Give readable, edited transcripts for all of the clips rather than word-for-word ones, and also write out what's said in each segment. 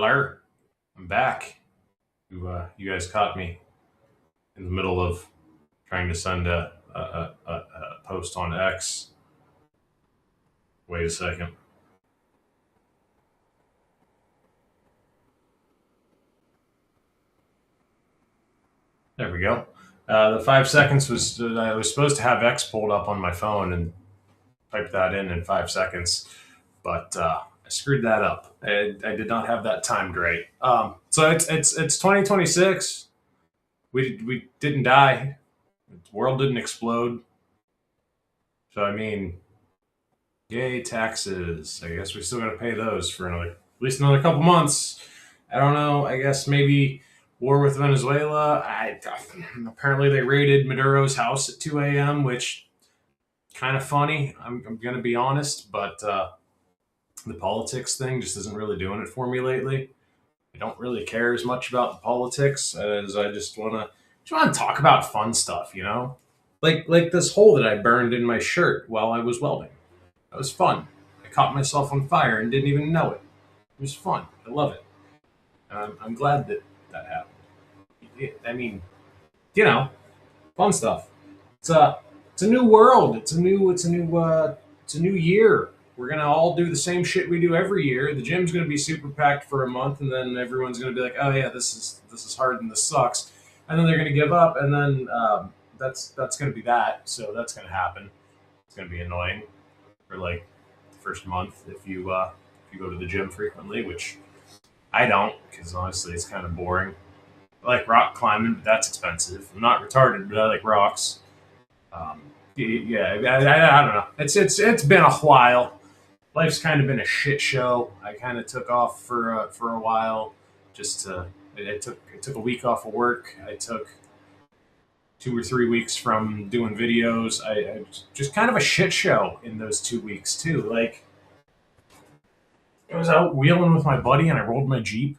Hello, I'm back. You guys caught me in the middle of trying to send a post on X. Wait a second. There we go. The 5 seconds was I was supposed to have X pulled up on my phone and type that in 5 seconds, but I screwed that up. I did not have that timed right. So it's 2026. We didn't die. The world didn't explode. So I mean, yay, taxes. I guess we still got to pay those for at least another couple months. I don't know. I guess maybe war with Venezuela. Apparently they raided Maduro's house at 2 a.m., which kind of funny. I'm going to be honest, but the politics thing just isn't really doing it for me lately. I don't really care as much about the politics as I just want to talk about fun stuff, like this hole that I burned in my shirt while I was welding. That was fun. I caught myself on fire and didn't even know it. It was fun. I love it. And I'm glad that that happened. I mean, you know, fun stuff. It's a new world. It's a new year. We're gonna all do the same shit we do every year. The gym's gonna be super packed for a month, and then everyone's gonna be like, "Oh yeah, this is hard and this sucks," and then they're gonna give up, and then that's gonna be that. So that's gonna happen. It's gonna be annoying for like the first month if you go to the gym frequently, which I don't because honestly it's kind of boring. I like rock climbing, but that's expensive. I'm not retarded, but I like rocks. Um, yeah, I don't know. It's been a while. Life's kind of been a shit show. I kind of took off for a while, just to. It took a week off of work. I took 2 or 3 weeks from doing videos. I just kind of a shit show in those 2 weeks too. Like I was out wheeling with my buddy and I rolled my Jeep.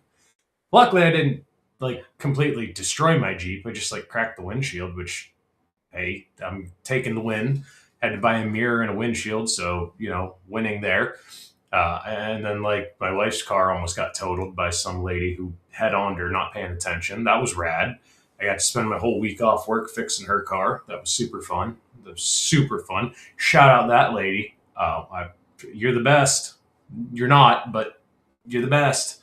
Luckily, I didn't like completely destroy my Jeep. I just like cracked the windshield, which hey, I'm taking the win. Had to buy a mirror and a windshield, so winning there. And then like my wife's car almost got totaled by some lady who head on her, not paying attention. That was rad. I got to spend my whole week off work fixing her car. That was super fun. That was super fun. Shout out that lady. You're the best. You're not, but you're the best.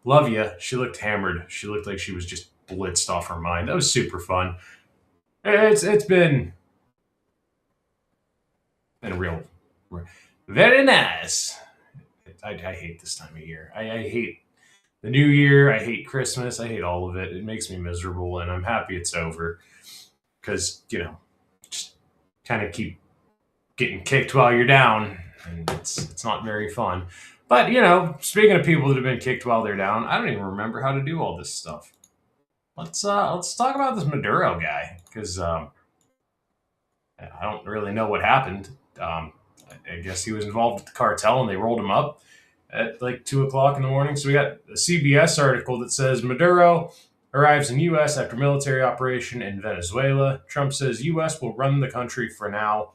Love you. She looked hammered. She looked like she was just blitzed off her mind. That was super fun. It's been real, very nice. I hate this time of year. I hate the new year. I hate Christmas. I hate all of it. It makes me miserable, and I'm happy it's over because just kind of keep getting kicked while you're down, and it's not very fun. But speaking of people that have been kicked while they're down, I don't even remember how to do all this stuff. Let's talk about this Maduro guy because I don't really know what happened. I guess he was involved with the cartel and they rolled him up at like 2 o'clock in the morning. So we got a CBS article that says Maduro arrives in U.S. after military operation in Venezuela. Trump says U.S. will run the country for now.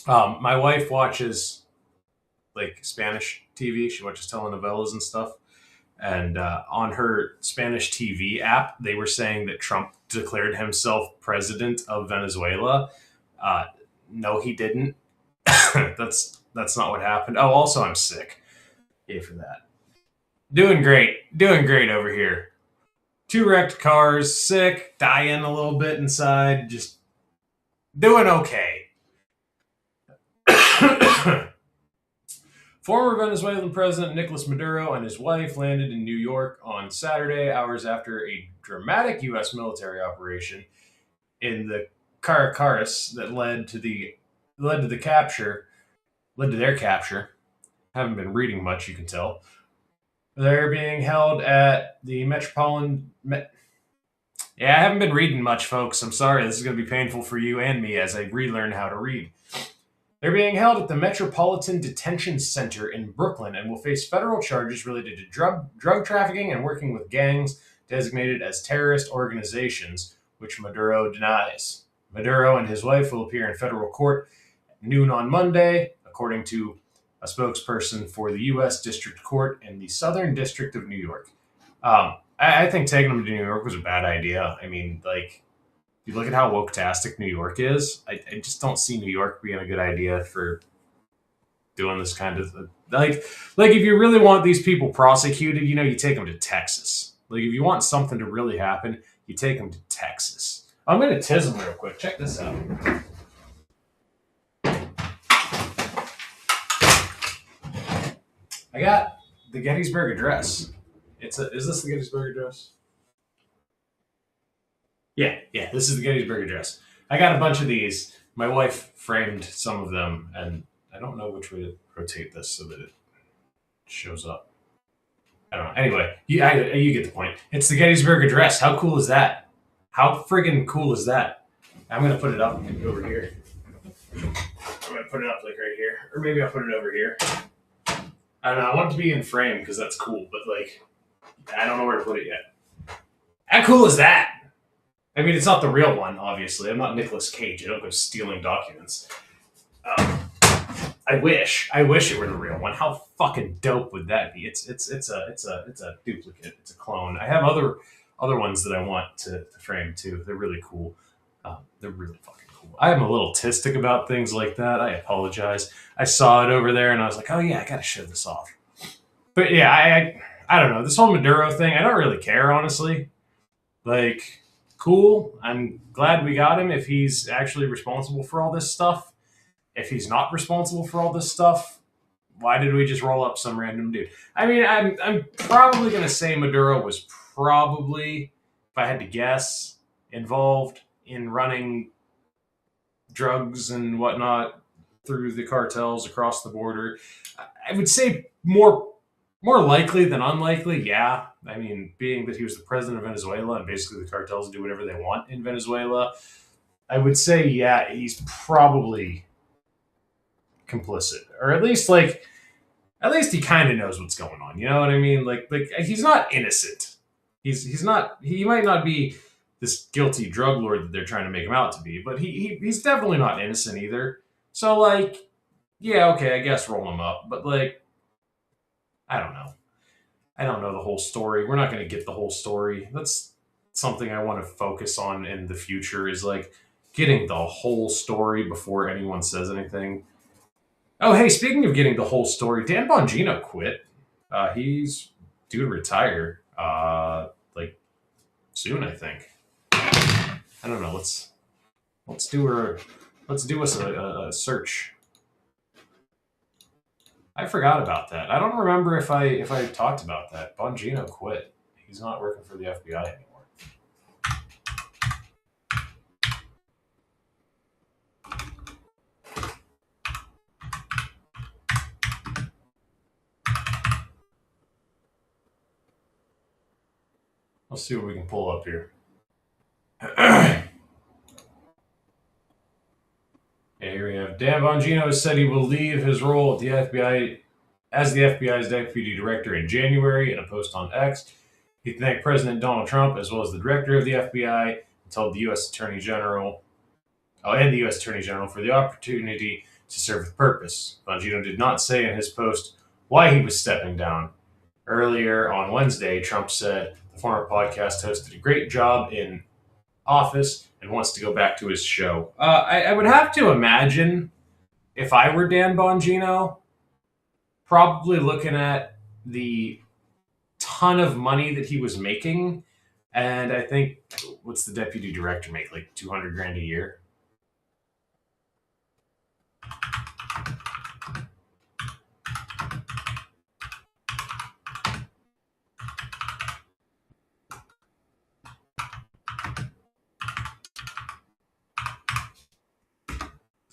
My wife watches like Spanish TV. She watches telenovelas and stuff. And on her Spanish TV app, they were saying that Trump declared himself president of Venezuela. Uh, no, he didn't. That's not what happened. Oh, also, I'm sick. Yay for that. Doing great over here. Two wrecked cars, sick, dying a little bit inside, just doing okay. Former Venezuelan President Nicolas Maduro and his wife landed in New York on Saturday, hours after a dramatic U.S. military operation in the Caracaras that led to their capture. Haven't been reading much, you can tell. They're being held at the Metropolitan. Yeah, I haven't been reading much, folks. I'm sorry. This is going to be painful for you and me as I relearn how to read. They're being held at the Metropolitan Detention Center in Brooklyn and will face federal charges related to drug trafficking and working with gangs designated as terrorist organizations, which Maduro denies. Maduro and his wife will appear in federal court at noon on Monday, according to a spokesperson for the U.S. District Court in the Southern District of New York. I think taking him to New York was a bad idea. I mean, like, if you look at how woke-tastic New York is, I just don't see New York being a good idea for doing this kind of like if you really want these people prosecuted, you take them to Texas. Like, if you want something to really happen, you take them to Texas. I'm gonna tiz them real quick. Check this out. I got the Gettysburg Address. Is this the Gettysburg Address? Yeah, this is the Gettysburg Address. I got a bunch of these. My wife framed some of them, and I don't know which way to rotate this so that it shows up. I don't know. Anyway, you get the point. It's the Gettysburg Address. How cool is that? How friggin' cool is that? I'm going to put it up over here. I'm going to put it up like right here. Or maybe I'll put it over here. I don't know. I want it to be in frame because that's cool, but like, I don't know where to put it yet. How cool is that? I mean, it's not the real one, obviously. I'm not Nicolas Cage. I don't go stealing documents. I wish it were the real one. How fucking dope would that be? It's a duplicate. It's a clone. I have other ones that I want to frame too. They're really cool. They're really fucking cool. I am a little autistic about things like that. I apologize. I saw it over there and I was like, oh yeah, I gotta show this off. But yeah, I don't know. This whole Maduro thing, I don't really care, honestly. Like, cool. I'm glad we got him if he's actually responsible for all this stuff. If he's not responsible for all this stuff, why did we just roll up some random dude? I mean, I'm probably going to say Maduro was probably, if I had to guess, involved in running drugs and whatnot through the cartels across the border. I would say more likely than unlikely, yeah. I mean, being that he was the president of Venezuela and basically the cartels do whatever they want in Venezuela, I would say, yeah, he's probably complicit, or at least he kind of knows what's going on. You know what I mean? Like he's not innocent. He's not. He might not be this guilty drug lord that they're trying to make him out to be, but he's definitely not innocent either. So like, yeah, okay, I guess roll him up, but like, I don't know. I don't know the whole story. We're not going to get the whole story. That's something I want to focus on in the future, is like getting the whole story before anyone says anything. Oh, hey, speaking of getting the whole story, Dan Bongino quit. He's due to retire, like soon, I think. I don't know. Let's do us a search. I forgot about that. I don't remember if I talked about that. Bongino quit. He's not working for the FBI anymore. Let's see what we can pull up here. Here we have Dan Bongino has said he will leave his role at the FBI as the FBI's deputy director in January. In a post on X, he thanked President Donald Trump as well as the director of the FBI and told the U.S. Attorney General for the opportunity to serve with purpose. Bongino did not say in his post why he was stepping down. Earlier on Wednesday, Trump said the former podcast host did a great job in office and wants to go back to his show. I would have to imagine, if I were Dan Bongino, probably looking at the ton of money that he was making, and I think, what's the deputy director make, like $200,000 a year?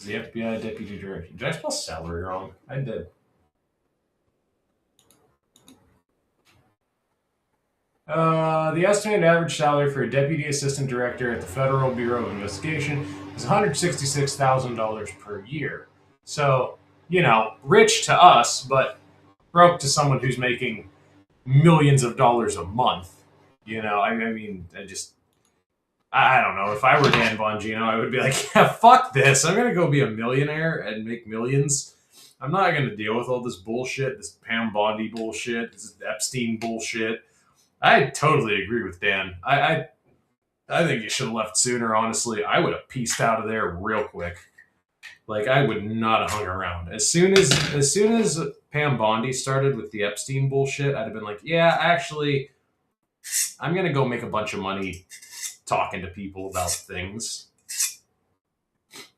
The FBI deputy director. Did I spell salary wrong? I did. The estimated average salary for a deputy assistant director at the Federal Bureau of Investigation is $166,000 per year. So, rich to us, but broke to someone who's making millions of dollars a month. I don't know. If I were Dan Bongino, I would be like, yeah, fuck this. I'm going to go be a millionaire and make millions. I'm not going to deal with all this bullshit, this Pam Bondi bullshit, this Epstein bullshit. I totally agree with Dan. I think you should have left sooner. Honestly, I would have pieced out of there real quick. Like I would not have hung around. As soon as Pam Bondi started with the Epstein bullshit, I'd have been like, yeah, actually, I'm gonna go make a bunch of money talking to people about things.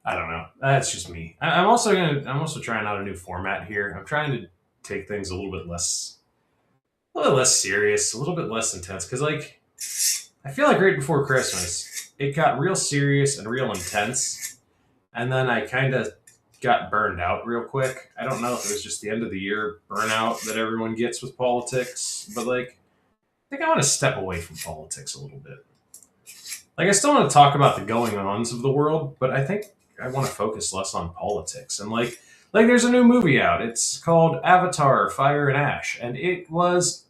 I don't know. That's just me. I'm also trying out a new format here. I'm trying to take things a little less serious, a little bit less intense. Because like, I feel like right before Christmas, it got real serious and real intense, and then I kind of got burned out real quick. I don't know if it was just the end of the year burnout that everyone gets with politics, but like, I think I want to step away from politics a little bit. Like, I still want to talk about the going ons of the world, but I think I want to focus less on politics. And like there's a new movie out. It's called Avatar: Fire and Ash, and it was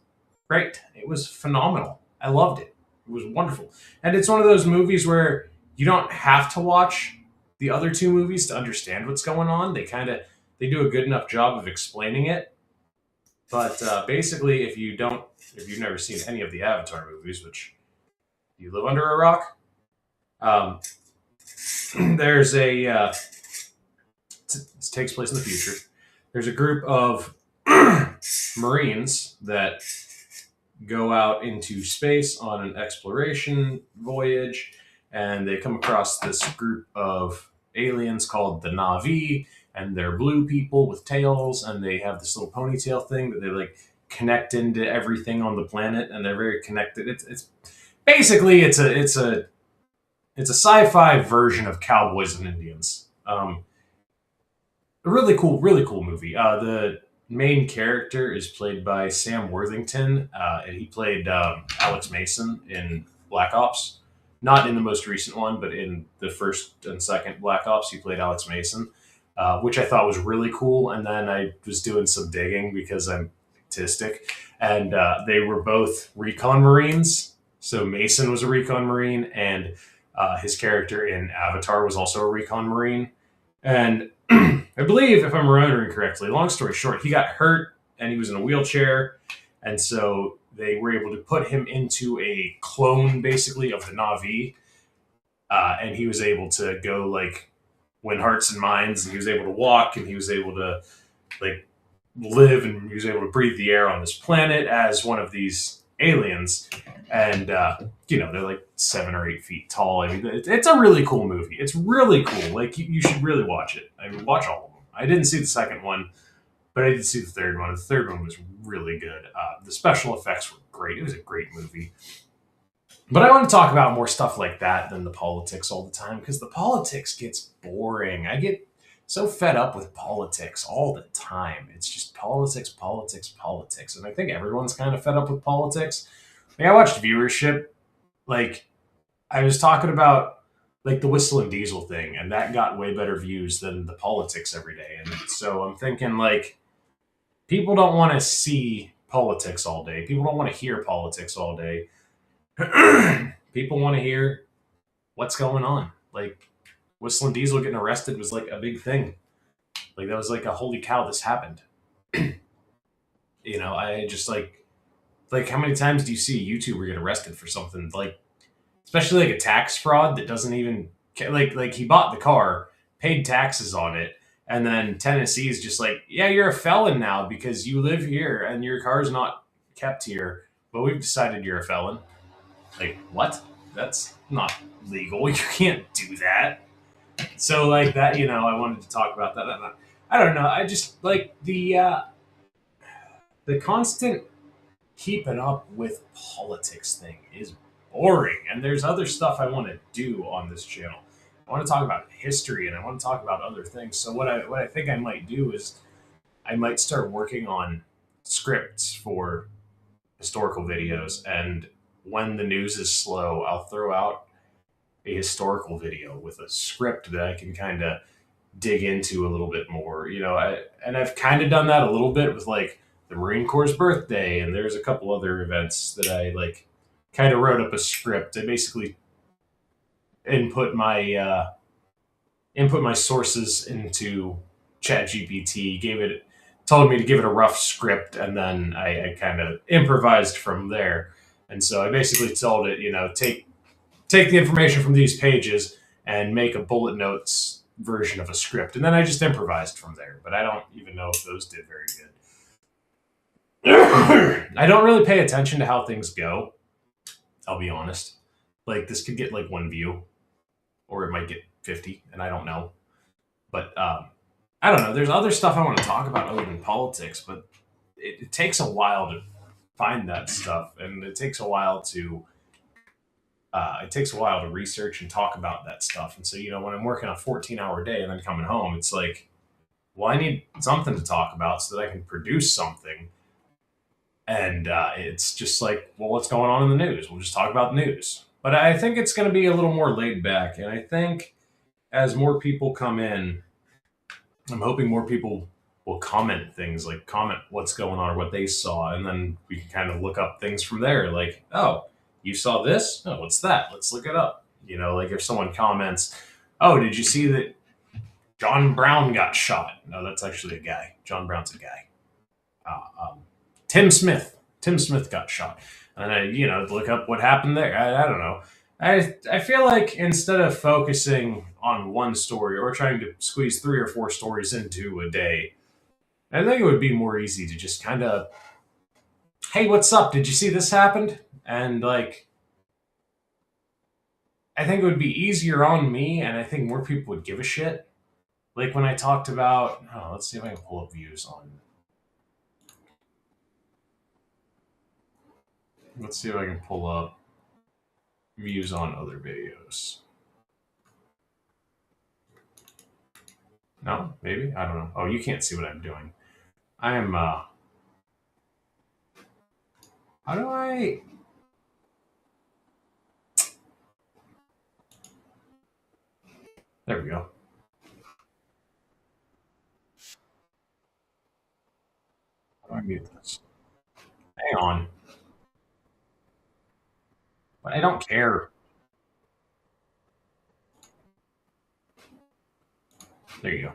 great. It was phenomenal. I loved it. It was wonderful. And it's one of those movies where you don't have to watch the other two movies to understand what's going on. They do a good enough job of explaining it. But basically, if you've never seen any of the Avatar movies, which you live under a rock, um, there's a it takes place in the future. There's a group of Marines that go out into space on an exploration voyage, and they come across this group of aliens called the Na'vi, and they're blue people with tails, and they have this little ponytail thing that they like connect into everything on the planet, and they're very connected. It's basically it's a sci-fi version of Cowboys and Indians. A really cool movie. The main character is played by Sam Worthington, and he played Alex Mason in Black Ops. Not in the most recent one, but in the first and second Black Ops, he played Alex Mason, which I thought was really cool. And then I was doing some digging because I'm autistic, and they were both recon Marines. So Mason was a recon Marine, and his character in Avatar was also a recon Marine. And I believe, if I'm remembering correctly, long story short, he got hurt and he was in a wheelchair. And so they were able to put him into a clone, basically, of the Na'vi. And he was able to go, like, win hearts and minds. And he was able to walk, and he was able to, like, live, and he was able to breathe the air on this planet as one of these aliens. And they're like 7 or 8 feet tall. I mean, it's a really cool movie. It's really cool. Like, you should really watch it. I mean, watch all of them. I didn't see the second one, but I did see the third one. The third one was really good. The special effects were great. It was a great movie. But I want to talk about more stuff like that than the politics all the time, because the politics gets boring. I get so fed up with politics all the time. It's just politics, politics, politics. And I think everyone's kind of fed up with politics. Like, I watched viewership. Like, I was talking about like the Whistle and Diesel thing, and that got way better views than the politics every day. And so I'm thinking, like, people don't want to see politics all day. People don't want to hear politics all day. People want to hear what's going on. Like, Whistle and Diesel getting arrested was like a big thing. Like, that was like a holy cow, this happened. I just like how many times do you see a YouTuber get arrested for something, like, especially like a tax fraud that doesn't even like he bought the car, paid taxes on it, and then Tennessee is just like, yeah, you're a felon now because you live here and your car's not kept here, but we've decided you're a felon. Like, what? That's not legal. You can't do that. So like that, I wanted to talk about that. I don't know. I just like the constant keeping up with politics thing is boring. And there's other stuff I want to do on this channel. I want to talk about history, and I want to talk about other things. So what I think I might do is I might start working on scripts for historical videos, and when the news is slow, I'll throw out a historical video with a script that I can kind of dig into a little bit more. I've kind of done that a little bit with like the Marine Corps' birthday, and there's a couple other events that I like kind of wrote up a script. I basically input my sources into ChatGPT, told me to give it a rough script, and then I kind of improvised from there. And so I basically told it, take the information from these pages and make a bullet notes version of a script, and then I just improvised from there. But I don't even know if those did very good. I don't really pay attention to how things go. I'll be honest. Like this could get like 1 view, or it might get 50, and I don't know. But I don't know. There's other stuff I want to talk about other than politics, but it takes a while to find that stuff, and it takes a while to research and talk about that stuff. And so, when I'm working a 14-hour day and then coming home, it's like, well, I need something to talk about so that I can produce something. And it's just like, well, what's going on in the news? We'll just talk about the news. But I think it's going to be a little more laid back. And I think as more people come in, I'm hoping more people will comment things, like comment what's going on or what they saw. And then we can kind of look up things from there. Like, oh, you saw this? Oh, what's that? Let's look it up. Like if someone comments, oh, did you see that John Brown got shot? No, that's actually a guy. John Brown's a guy. Tim Smith. Tim Smith got shot. And I, look up what happened there. I don't know. I feel like instead of focusing on one story or trying to squeeze 3 or 4 stories into a day, I think it would be more easy to just kind of, hey, what's up? Did you see this happened? And like, I think it would be easier on me, and I think more people would give a shit. Like when I talked about, let's see if I can pull up views on. Let's see if I can pull up views on other videos. No, maybe? I don't know. Oh, you can't see what I'm doing. I am, how do I... There we go. How do I mute this? Hang on. But I don't care. There you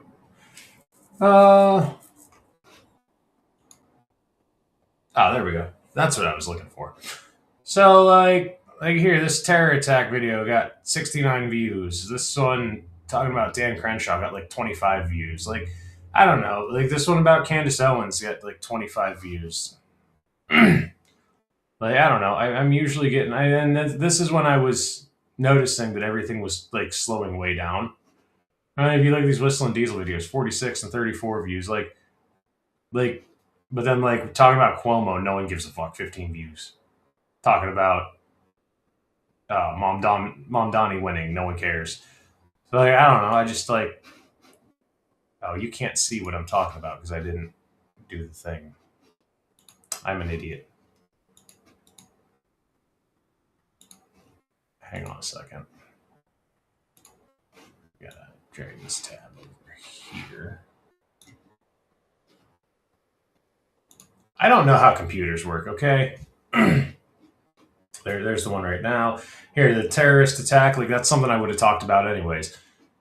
go. There we go. That's what I was looking for. So, like here, this terror attack video got 69 views. This one talking about Dan Crenshaw got like 25 views. Like, I don't know. Like this one about Candace Owens got like 25 views. Like, I don't know. I'm usually getting, and this is when I was noticing that everything was like slowing way down. If you look at these Whistling Diesel videos, 46 and 34 views, like, but then like talking about Cuomo, no one gives a fuck, 15 views. Talking about Mom Donnie winning, no one cares. So like, I don't know. I just like, oh, you can't see what I'm talking about because I didn't do the thing. I'm an idiot. Hang on a second. Gotta drag this tab over here. I don't know how computers work, okay? There's the one right now. Here, the terrorist attack, like that's something I would have talked about anyways.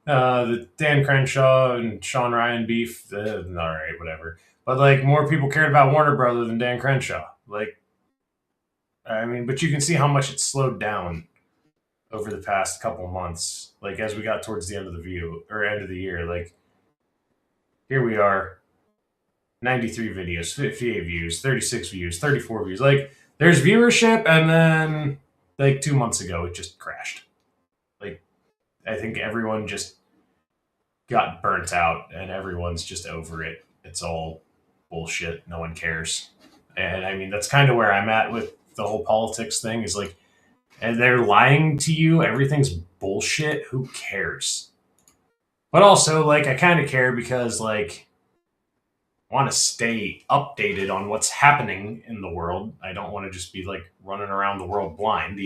The Dan Crenshaw and Sean Ryan beef, all right, whatever. But like more people cared about Warner Brother than Dan Crenshaw. Like, I mean, but you can see how much it slowed down over the past couple months. Like as we got towards the end of the year, like here we are, 93 videos, 58 views, 36 views, 34 views. Like there's viewership, and then like 2 months ago it just crashed. Like I think everyone just got burnt out and everyone's just over it. It's all bullshit. No one cares. And I mean, that's kind of where I'm at with the whole politics thing is like, and they're lying to you. Everything's bullshit. Who cares? But also, like, I kind of care because, like, I want to stay updated on what's happening in the world. I don't want to just be, like, running around the world blind,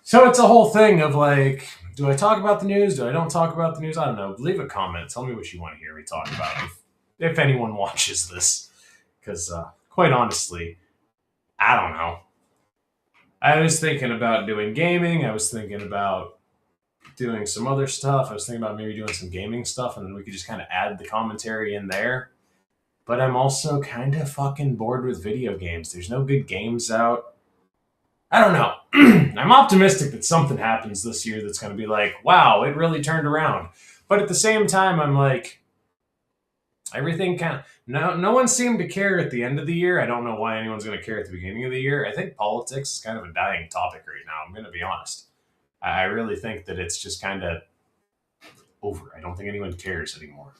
So it's a whole thing of, like, do I talk about the news? Do I don't talk about the news? I don't know. Leave a comment. Tell me what you want to hear me talk about if anyone watches this. Because, quite honestly, I don't know. I was thinking about doing gaming. I was thinking about doing some other stuff. I was thinking about maybe doing some gaming stuff, and then we could just kind of add the commentary in there. But I'm also kind of fucking bored with video games. There's no good games out. I don't know. I'm optimistic that something happens this year that's going to be like, wow, it really turned around. But at the same time, I'm like, everything kind of no one seemed to care at the end of the year. I don't know why anyone's going to care at the beginning of the year. I think politics is kind of a dying topic right now. I'm going to be honest. I really think that it's just kind of over. I don't think anyone cares anymore.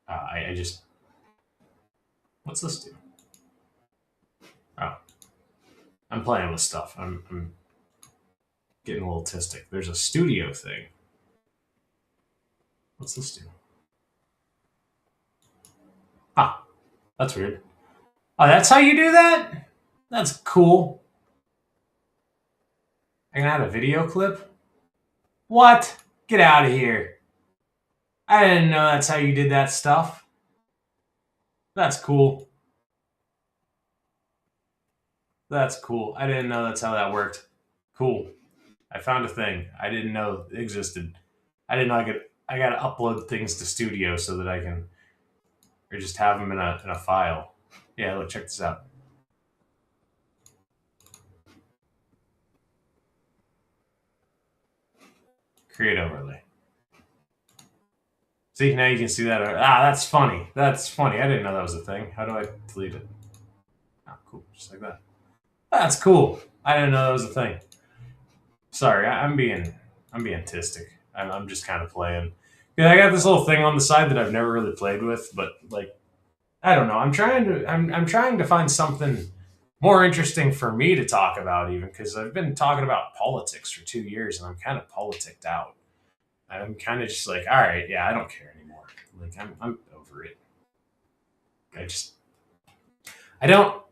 I just what's this do? Oh, I'm playing with stuff. I'm getting a little autistic. There's a studio thing. What's this do? Ah, that's weird. Oh, that's how you do that? That's cool. I can add a video clip? What? Get out of here. I didn't know that's how you did that stuff. That's cool. That's cool. I didn't know that's how that worked. Cool. I found a thing I didn't know existed. I didn't know I gotta upload things to Studio so that I can, or just have them in a file. Yeah, look, check this out. Create overlay. See, now you can see that. That's funny. That's funny. I didn't know that was a thing. How do I delete it? Oh, cool. Just like that. That's cool. I didn't know that was a thing. Sorry, I'm being tistic. I'm just kind of playing. Yeah, I got this little thing on the side that I've never really played with, but like, I don't know. I'm trying to find something more interesting for me to talk about, even because I've been talking about politics for 2 years and I'm kind of politicked out. I'm kind of just like, all right, yeah, I don't care anymore. Like, I'm over it. I just, I don't.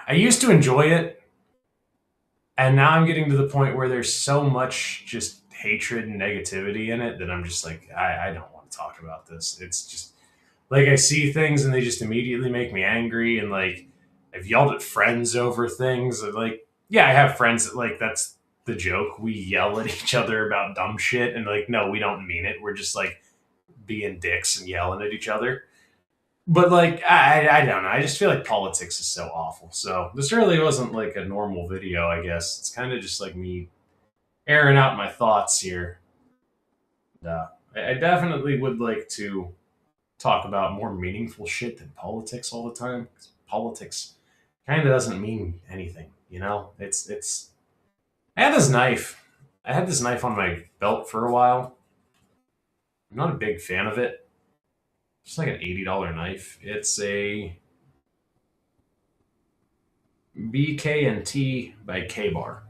I used to enjoy it, and now I'm getting to the point where there's so much just hatred and negativity in it that I'm just like, I don't want to talk about this. It's just like I see things and they just immediately make me angry, and like I've yelled at friends over things. And like, yeah, I have friends that like that's the joke. We yell at each other about dumb shit, and like, no, we don't mean it. We're just like being dicks and yelling at each other. But like, I don't know. I just feel like politics is so awful. So this really wasn't like a normal video. I guess it's kind of just like me airing out my thoughts here. I definitely would like to talk about more meaningful shit than politics all the time. 'Cause politics kind of doesn't mean anything, you know. It's. I had this knife. I had this knife on my belt for a while. I'm not a big fan of it. It's like an $80 knife. It's a BK&T by K-Bar,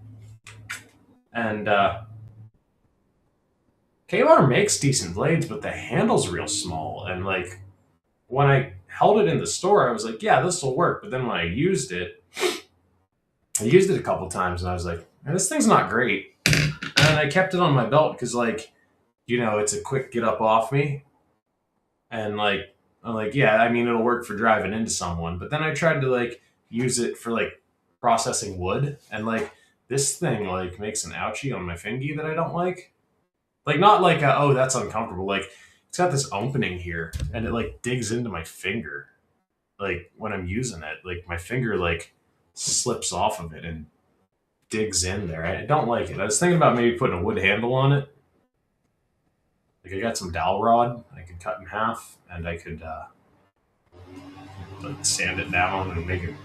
and K-Bar makes decent blades, but the handle's real small. And like when I held it in the store, I was like, yeah, this will work. But then when I used it a couple times, and I was like, man, this thing's not great. And I kept it on my belt because, like, you know, it's a quick get up off me. And like, I'm like, yeah, I mean, it'll work for driving into someone. But then I tried to like use it for like processing wood, and like this thing like makes an ouchie on my fingy that I don't like. Like, not like oh, that's uncomfortable. Like, it's got this opening here, and it like digs into my finger. Like when I'm using it, like my finger like slips off of it and digs in there. I don't like it. I was thinking about maybe putting a wood handle on it. Like, I got some dowel rod I could cut in half, and I could like sand it down and make a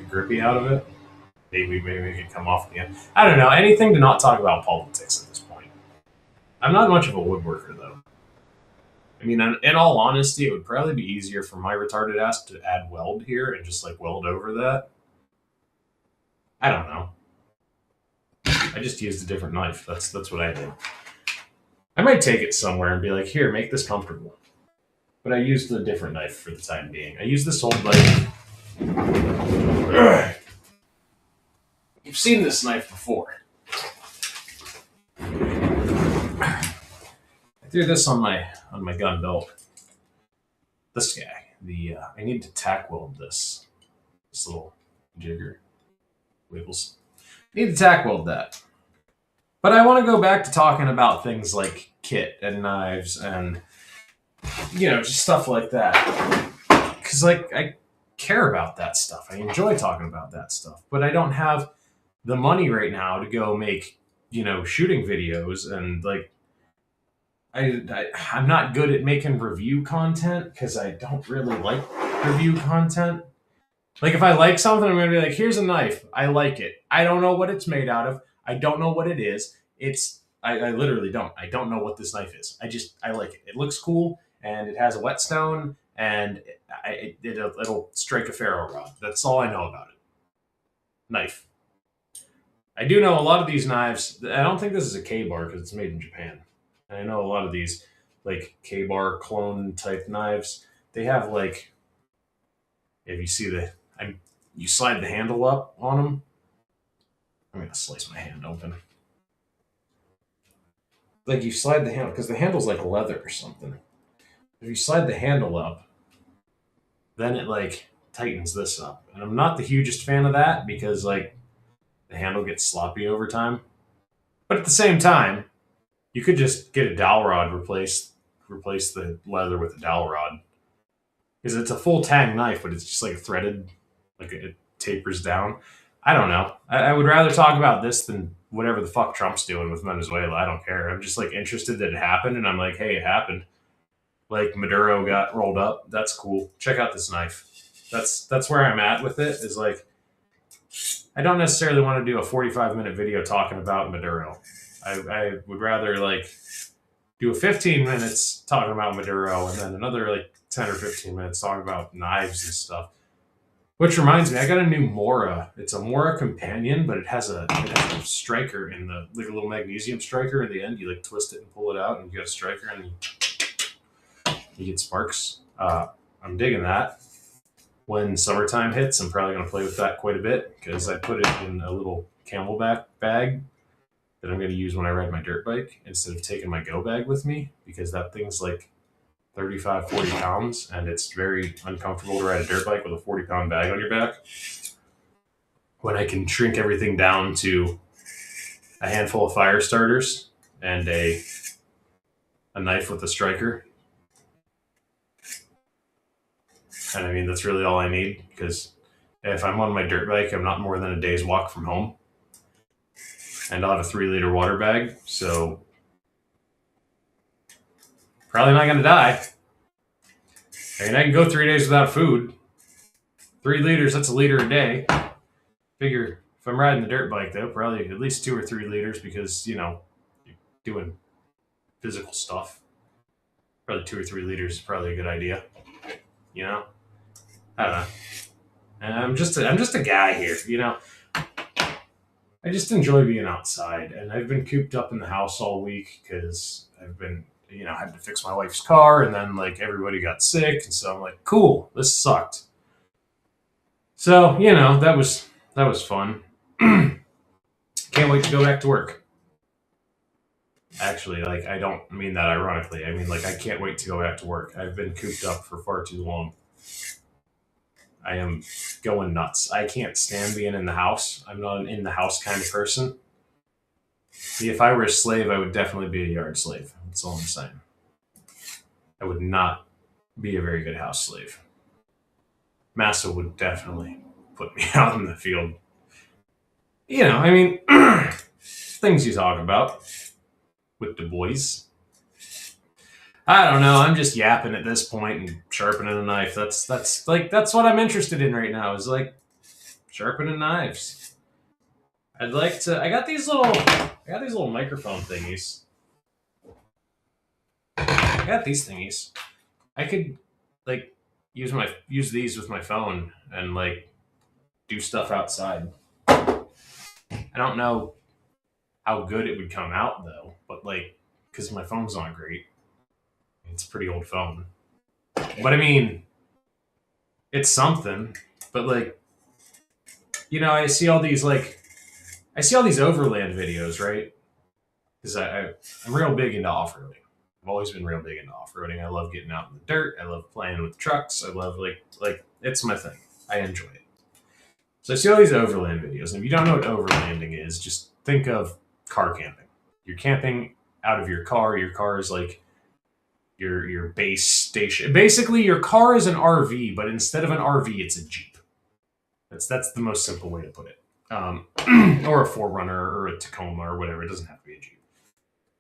grippy out of it. Maybe make it come off again. I don't know. Anything to not talk about politics at this point. I'm not much of a woodworker though. I mean, in all honesty, it would probably be easier for my retarded ass to add weld here and just like weld over that. I don't know. I just used a different knife. That's what I did. I might take it somewhere and be like, here, make this comfortable. But I used a different knife for the time being. I used this old knife. You've seen this knife before. I threw this on my gun belt. This guy. I need to tack weld this little jigger wiggles. I need to tack weld that. But I want to go back to talking about things like kit and knives and, just stuff like that. Because, like, I care about that stuff. I enjoy talking about that stuff. But I don't have the money right now to go make, shooting videos. And, like, I'm not good at making review content because I don't really like review content. Like, if I like something, I'm going to be like, here's a knife. I like it. I don't know what it's made out of. I don't know what it is. I literally don't. I don't know what this knife is. I like it. It looks cool, and it has a whetstone, and it'll strike a ferro rod. That's all I know about it. Knife. I do know a lot of these knives. I don't think this is a K-bar because it's made in Japan. And I know a lot of these, like, K-bar clone type knives. They have, like, if you see you slide the handle up on them. I'm gonna slice my hand open. Like, you slide the handle because the handle's like leather or something. If you slide the handle up, then it like tightens this up. And I'm not the hugest fan of that because like the handle gets sloppy over time. But at the same time, you could just get a dowel rod replace the leather with a dowel rod because it's a full tang knife, but it's just like threaded, like it tapers down. I don't know. I would rather talk about this than whatever the fuck Trump's doing with Venezuela. I don't care. I'm just like interested that it happened, and I'm like, hey, it happened. Like Maduro got rolled up. That's cool. Check out this knife. That's where I'm at with it. Is like, I don't necessarily want to do a 45-minute video talking about Maduro. I would rather like do a 15 minutes talking about Maduro and then another like 10 or 15 minutes talking about knives and stuff. Which reminds me, I got a new Mora. It's a Mora companion, but it has a striker in the like a little magnesium striker in the end. You like twist it and pull it out, and you got a striker, and you get sparks. I'm digging that. When summertime hits, I'm probably going to play with that quite a bit because I put it in a little camelback bag that I'm going to use when I ride my dirt bike instead of taking my go bag with me because that thing's like 35, 40 pounds, and it's very uncomfortable to ride a dirt bike with a 40-pound bag on your back. When I can shrink everything down to a handful of fire starters and a knife with a striker. And I mean, that's really all I need because if I'm on my dirt bike, I'm not more than a day's walk from home. And I'll have a 3-liter water bag, so probably not going to die. I mean, I can go 3 days without food. 3 liters, that's a liter a day. Figure if I'm riding the dirt bike, though, probably at least 2 or 3 liters because, you're doing physical stuff. Probably 2 or 3 liters is probably a good idea. I don't know. And I'm just a guy here, I just enjoy being outside, and I've been cooped up in the house all week because I've been, I had to fix my wife's car, and then like everybody got sick, and so I'm like, cool, this sucked. So that was fun. Can't wait to go back to work. Actually, like I don't mean that ironically. I mean like I can't wait to go back to work. I've been cooped up for far too long. I am going nuts. I can't stand being in the house. I'm not an in the house kind of person. See, if I were a slave, I would definitely be a yard slave. That's all I'm saying. I would not be a very good house slave. Massa would definitely put me out in the field. I mean, things you talk about with the boys. I don't know. I'm just yapping at this point and sharpening a knife. That's what I'm interested in right now. Is like sharpening knives. I'd like to. I got these little microphone thingies. I got these thingies. I could like use these with my phone and like do stuff outside. I don't know how good it would come out though, but like because my phone's not great. It's a pretty old phone. But I mean, it's something. But like, I see all these overland videos, right? Because I'm real big into off-roading. I've always been real big into off-roading. I love getting out in the dirt. I love playing with trucks. I love like it's my thing. I enjoy it. So I see all these overland videos, and if you don't know what overlanding is, just think of car camping. You're camping out of your car. Your car is like your base station. Basically, your car is an RV, but instead of an RV, it's a Jeep. That's the most simple way to put it. Or a 4Runner or a Tacoma or whatever. It doesn't have to be a Jeep.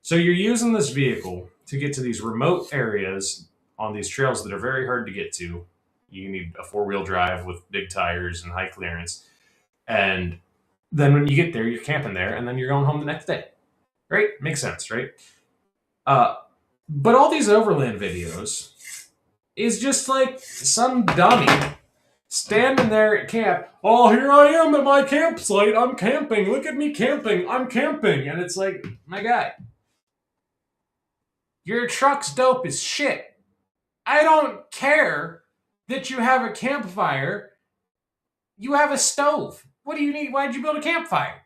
So you're using this vehicle to get to these remote areas on these trails that are very hard to get to. You need a 4-wheel drive with big tires and high clearance. And then when you get there, you're camping there, and then you're going home the next day. Right? Makes sense, right? Uh, but all these overland videos is just like some dummy standing there at camp. Oh, here I am at my campsite. I'm camping. Look at me camping. I'm camping. And it's like, my guy, your truck's dope as shit. I don't care that you have a campfire. You have a stove. What do you need? Why'd you build a campfire?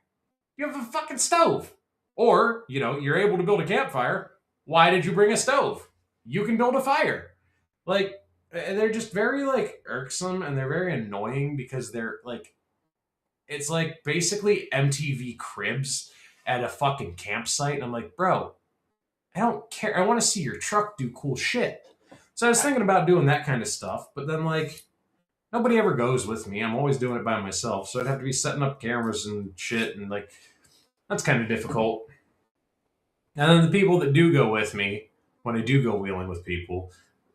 You have a fucking stove. Or, you're able to build a campfire. Why did you bring a stove? You can build a fire. Like, they're just very, like, irksome, and they're very annoying because they're, like, it's like basically MTV Cribs at a fucking campsite. And I'm like, bro, I don't care. I want to see your truck do cool shit. So I was thinking about doing that kind of stuff, but then, like, nobody ever goes with me. I'm always doing it by myself. So I'd have to be setting up cameras and shit, and, like, that's kind of difficult. And then the people that do go with me, when I do go wheeling with people,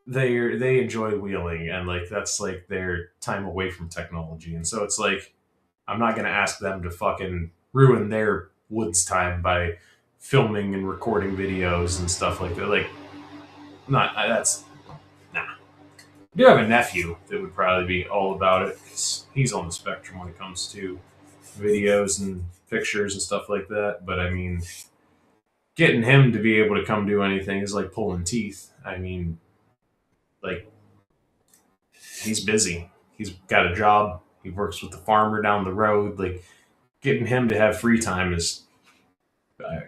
they enjoy wheeling, and, like, that's, like, their time away from technology. And so it's like, I'm not going to ask them to fucking ruin their woods time by filming and recording videos and stuff like that. Like, that's, nah. I do have a nephew that would probably be all about it. He's on the spectrum when it comes to videos and pictures and stuff like that. But I mean, getting him to be able to come do anything is like pulling teeth. I mean, like, he's busy. He's got a job. He works with the farmer down the road. Like, getting him to have free time is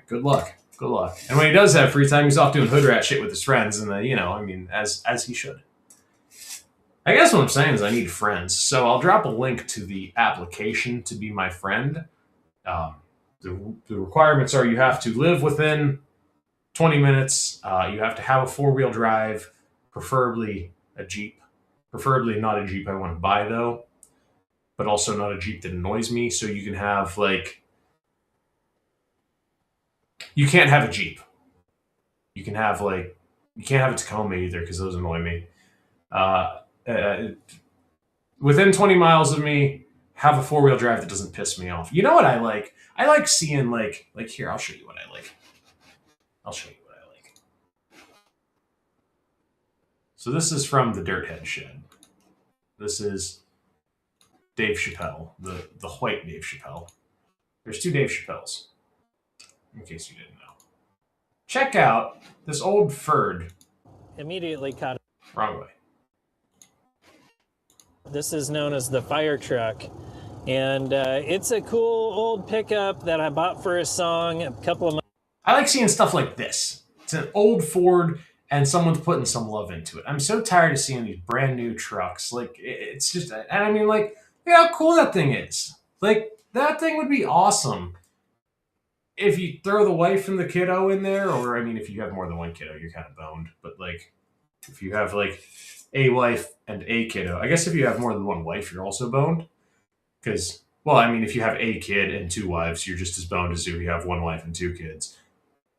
good luck. Good luck. And when he does have free time, he's off doing hood rat shit with his friends, and I mean, as he should. I guess what I'm saying is I need friends. So I'll drop a link to the application to be my friend. The requirements are you have to live within 20 minutes. You have to have a 4-wheel drive, preferably a Jeep. Preferably not a Jeep I want to buy, though, but also not a Jeep that annoys me. So you can have, like, you can't have a Jeep. You can have, like, you can't have a Tacoma either because those annoy me. Within 20 miles of me, have a 4-wheel drive that doesn't piss me off. You know what I like? I like seeing, like here, I'll show you what I like. I'll show you what I like. So this is from the Dirthead Shed. This is Dave Chappelle, the white Dave Chappelle. There's 2 Dave Chappelles, in case you didn't know. Check out this old Ford. Immediately caught it. Wrong way. This is known as the fire truck. And it's a cool old pickup that I bought for a song a couple of months. I like seeing stuff like this. It's an old Ford, and someone's putting some love into it. I'm so tired of seeing these brand new trucks. Like, it's just, and I mean, like, look how cool that thing is. Like, that thing would be awesome if you throw the wife and the kiddo in there, or, I mean, if you have more than one kiddo, you're kind of boned. But, like, if you have, like, a wife and a kiddo, I guess if you have more than one wife, you're also boned. Because, well, I mean, if you have a kid and 2 wives, you're just as boned as if you have 1 wife and 2 kids.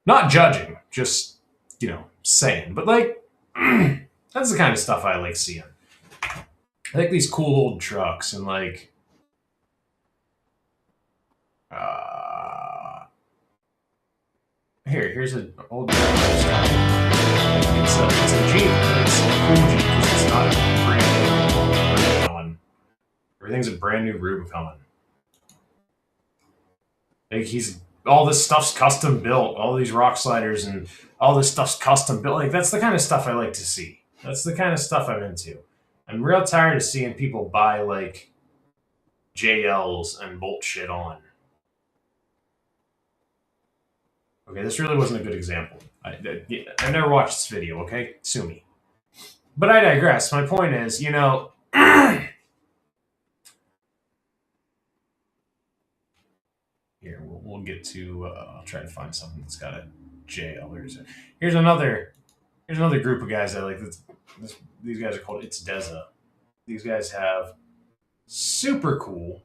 Not judging, just, saying. But, like, that's the kind of stuff I like seeing. I like these cool old trucks, and, like, here's an old truck. It's a Jeep, but it's a cool Jeep because it's not a brand new Rubicon. Everything's a brand new Rubicon. Like, all this stuff's custom built. All these rock sliders and all this stuff's custom built. Like, that's the kind of stuff I like to see. That's the kind of stuff I'm into. I'm real tired of seeing people buy, like, JLs and bolt shit on. Okay, this really wasn't a good example. I never watched this video, okay? Sue me. But I digress. My point is, Here, we'll get to. I'll try to find something that's got a jail. Here's another group of guys I like. These guys are called It's Deza. These guys have super cool,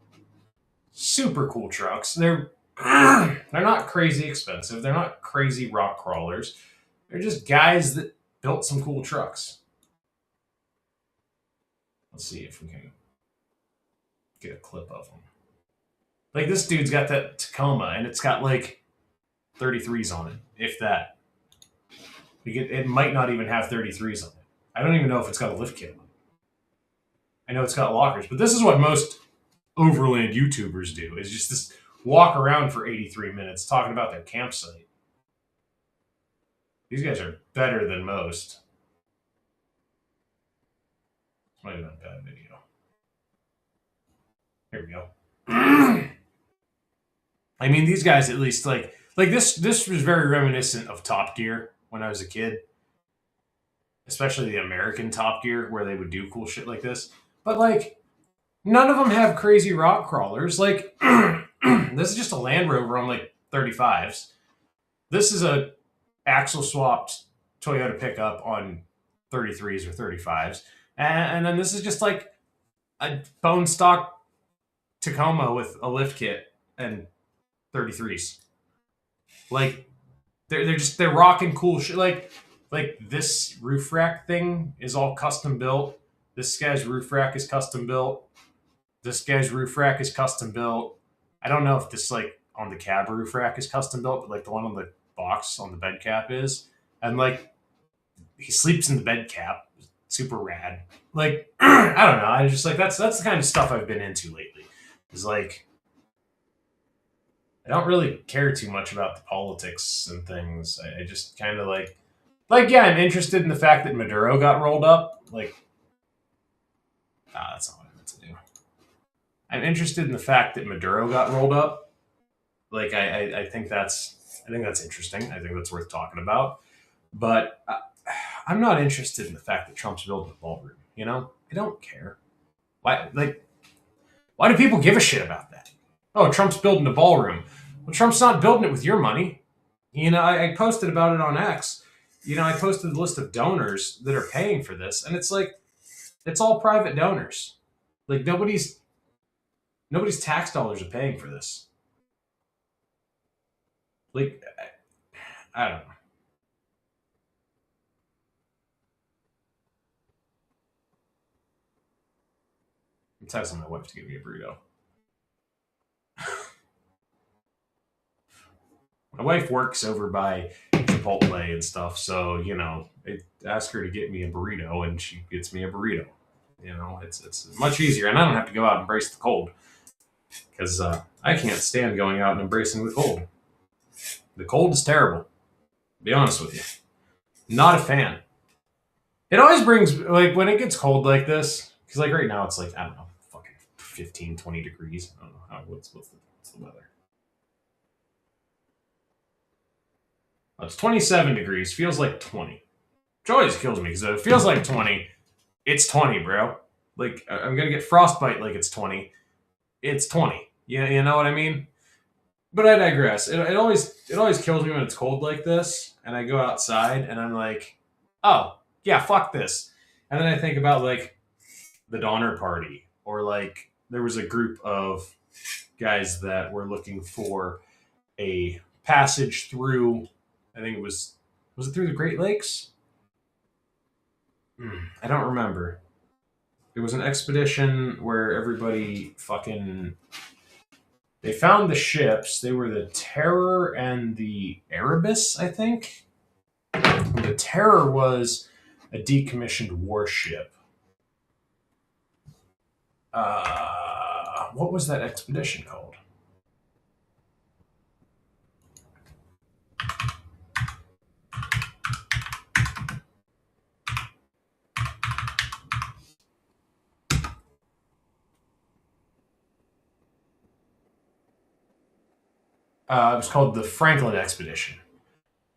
super cool trucks. They're not crazy expensive. They're not crazy rock crawlers. They're just guys that built some cool trucks. Let's see if we can get a clip of them. Like this dude's got that Tacoma, and it's got like 33s on it, if that. It might not even have 33s on it. I don't even know if it's got a lift kit on it. I know it's got lockers, but this is what most overland YouTubers do: is just this walk around for 83 minutes talking about their campsite. These guys are better than most. This might have been a bad video. Here we go. I mean, these guys at least like this. This was very reminiscent of Top Gear when I was a kid, especially the American Top Gear, where they would do cool shit like this. But like, none of them have crazy rock crawlers. Like, this is just a Land Rover on like 35s. This is a axle swapped Toyota pickup on 33s or 35s, and then this is just like a bone stock Tacoma with a lift kit and 33s. Like they're rocking cool shit. Like this roof rack thing is all custom built. This guy's roof rack is custom built. This guy's roof rack is custom built. I don't know if this like on the cab roof rack is custom built, but like the one on the box on the bed cap is. And like he sleeps in the bed cap. Super rad. Like I don't know. I just like that's the kind of stuff I've been into lately. Is like I don't really care too much about the politics and things. I just kind of yeah, I'm interested in the fact that Maduro got rolled up. Like, that's not what I meant to do. I'm interested in the fact that Maduro got rolled up. Like, I think that's interesting. I think that's worth talking about. But I'm not interested in the fact that Trump's building a ballroom. You know, I don't care. Why do people give a shit about that? Oh, Trump's building a ballroom. Well, Trump's not building it with your money. You know, I posted about it on X. You know, I posted the list of donors that are paying for this, and it's like, it's all private donors. Like nobody's tax dollars are paying for this. Like, I don't know. I'm texting my wife to give me a burrito. My wife works over by Chipotle and stuff, so you know, I ask her to get me a burrito, and she gets me a burrito. You know, it's much easier, and I don't have to go out and embrace the cold because I can't stand going out and embracing the cold. The cold is terrible. To be honest with you, not a fan. It always brings like when it gets cold like this, because like right now it's like I don't know, fucking 15, 20 degrees. I don't know what's the weather. It's 27 degrees. Feels like 20. Which always kills me because if it feels like 20, it's 20, bro. Like I'm gonna get frostbite like it's 20. It's 20. You know what I mean? But I digress. It always kills me when it's cold like this, and I go outside and I'm like, oh yeah, fuck this. And then I think about like the Donner Party, or like there was a group of guys that were looking for a passage through. I think it was it through the Great Lakes? I don't remember. It was an expedition where everybody fucking they found the ships. They were the Terror and the Erebus, I think. The Terror was a decommissioned warship. What was that expedition called? It was called the Franklin Expedition.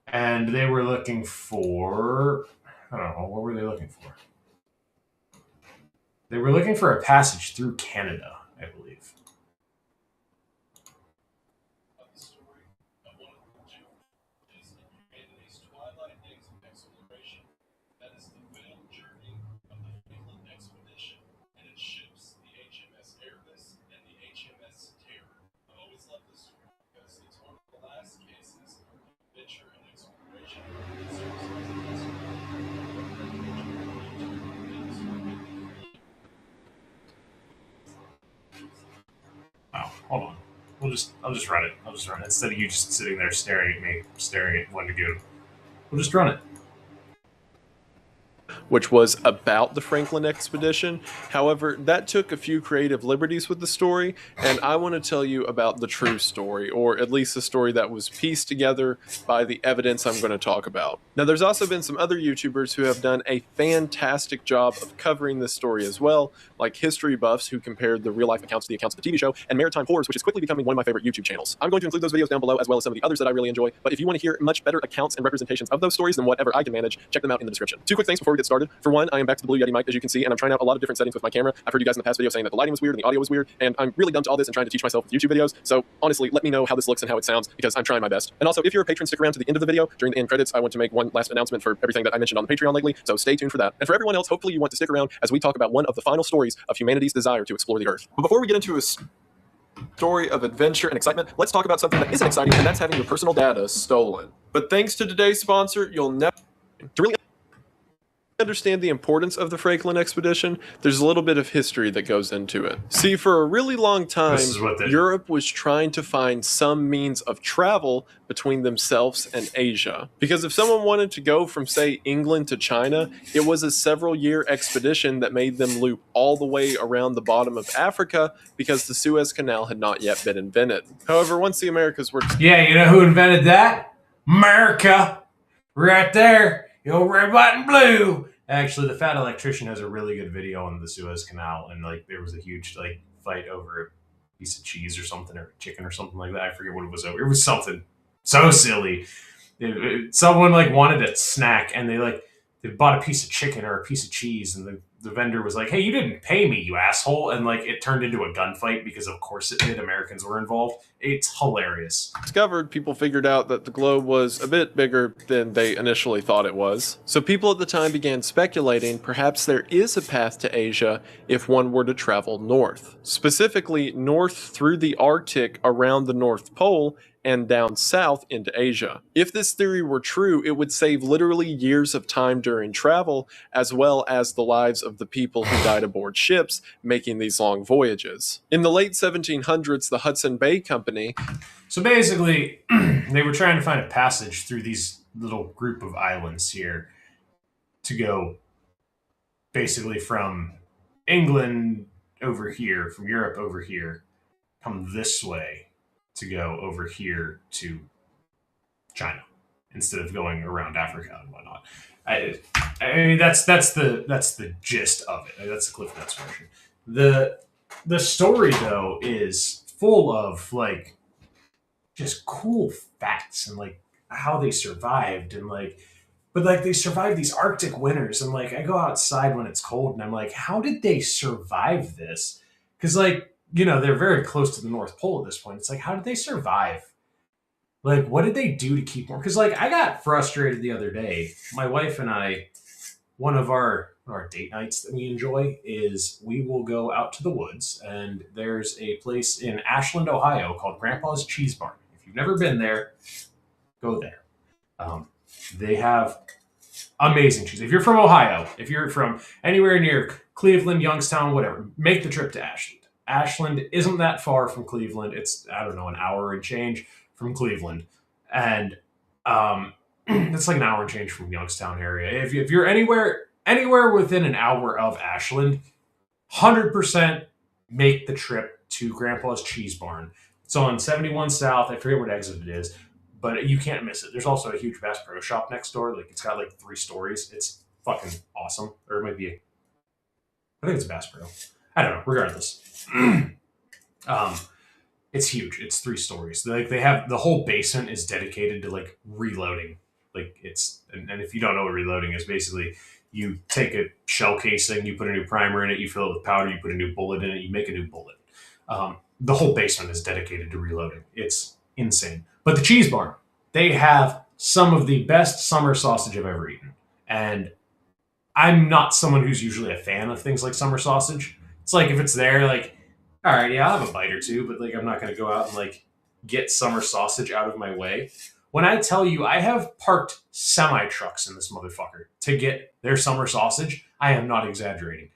And they were looking for, I don't know, what were they looking for? They were looking for a passage through Canada, I believe. Hold on. I'll just run it. I'll just run it instead of you just sitting there staring at me, staring at when to go. We'll just run it. Which was about the Franklin expedition. However, that took a few creative liberties with the story, and I want to tell you about the true story, or at least the story that was pieced together by the evidence I'm going to talk about. Now, there's also been some other YouTubers who have done a fantastic job of covering this story as well, like history buffs who compared the real-life accounts to the accounts of the TV show, and Maritime Horrors, which is quickly becoming one of my favorite YouTube channels. I'm going to include those videos down below, as well as some of the others that I really enjoy, but if you want to hear much better accounts and representations of those stories than whatever I can manage, check them out in the description. Two quick things before we get started. For one, I am back to the Blue Yeti mic, as you can see, and I'm trying out a lot of different settings with my camera. I've heard you guys in the past video saying that the lighting was weird and the audio was weird, and I'm really dumb to all this and trying to teach myself with YouTube videos, so honestly, let me know how this looks and how it sounds, because I'm trying my best. And also, if you're a patron, stick around to the end of the video. During the end credits, I want to make one last announcement for everything that I mentioned on the Patreon lately, so stay tuned for that. And for everyone else, hopefully you want to stick around as we talk about one of the final stories of humanity's desire to explore the Earth. But before we get into a story of adventure and excitement, let's talk about something that isn't exciting, and that's having your personal data stolen. But thanks to today's sponsor, you'll never... To really understand the importance of the Franklin expedition, there's a little bit of history that goes into it. See, for a really long time, Europe was trying to find some means of travel between themselves and Asia. Because if someone wanted to go from, say, England to China, it was a several-year expedition that made them loop all the way around the bottom of Africa because the Suez Canal had not yet been invented. However, once the Americas were... Yeah, you know who invented that? America! Right there! Yo, red, white, and blue! Actually, the Fat Electrician has a really good video on the Suez Canal, and like there was a huge like fight over a piece of cheese or something, or chicken or something like that. I forget what it was over. It was something so silly. Someone like wanted a snack, and they bought a piece of chicken or a piece of cheese, and the vendor was like, "Hey, you didn't pay me, you asshole!" And like it turned into a gunfight because of course it did. Americans were involved. It's hilarious. Discovered, people figured out that the globe was a bit bigger than they initially thought it was. So people at the time began speculating perhaps there is a path to Asia if one were to travel north. Specifically, north through the Arctic around the North Pole and down south into Asia. If this theory were true, it would save literally years of time during travel, as well as the lives of the people who died aboard ships making these long voyages. In the late 1700s, the Hudson Bay Company... So basically, they were trying to find a passage through these little group of islands here to go basically from England over here, from Europe over here, come this way to go over here to China instead of going around Africa and whatnot. I mean that's the gist of it. That's the Cliff Notes version. The story though is full of like just cool facts and like how they survived and like, but like they survived these Arctic winters and like I go outside when it's cold and I'm like, how did they survive this? Because like, you know, they're very close to the North Pole at this point. It's like, how did they survive? Like, what did they do to keep warm? Because like I got frustrated the other day. My wife and I, one of our date nights that we enjoy is we will go out to the woods and there's a place in Ashland, Ohio called Grandpa's Cheese Barn. If you've never been there, go there. They have amazing cheese. If you're from Ohio, if you're from anywhere near Cleveland, Youngstown, whatever, make the trip to Ashland. Ashland isn't that far from Cleveland. It's, I don't know, an hour and change from Cleveland. And it's like an hour and change from Youngstown area. If you're anywhere within an hour of Ashland, 100% make the trip to Grandpa's Cheese Barn. It's on 71 South. I forget what exit it is, but you can't miss it. There's also a huge Bass Pro Shop next door. Like it's got like 3 stories. It's fucking awesome. Or it might be I think it's Bass Pro. I don't know. Regardless. It's huge. It's 3 stories. Like they have the whole basement is dedicated to like reloading. Like it's and if you don't know what reloading is, basically you take a shell casing, you put a new primer in it, you fill it with powder, you put a new bullet in it, you make a new bullet. The whole basement is dedicated to reloading. It's insane. But the Cheese Barn, they have some of the best summer sausage I've ever eaten. And I'm not someone who's usually a fan of things like summer sausage. It's like if it's there, like, all right, yeah, I'll have a bite or two, but like I'm not going to go out and like get summer sausage out of my way. When I tell you I have parked semi-trucks in this motherfucker to get their summer sausage, I am not exaggerating.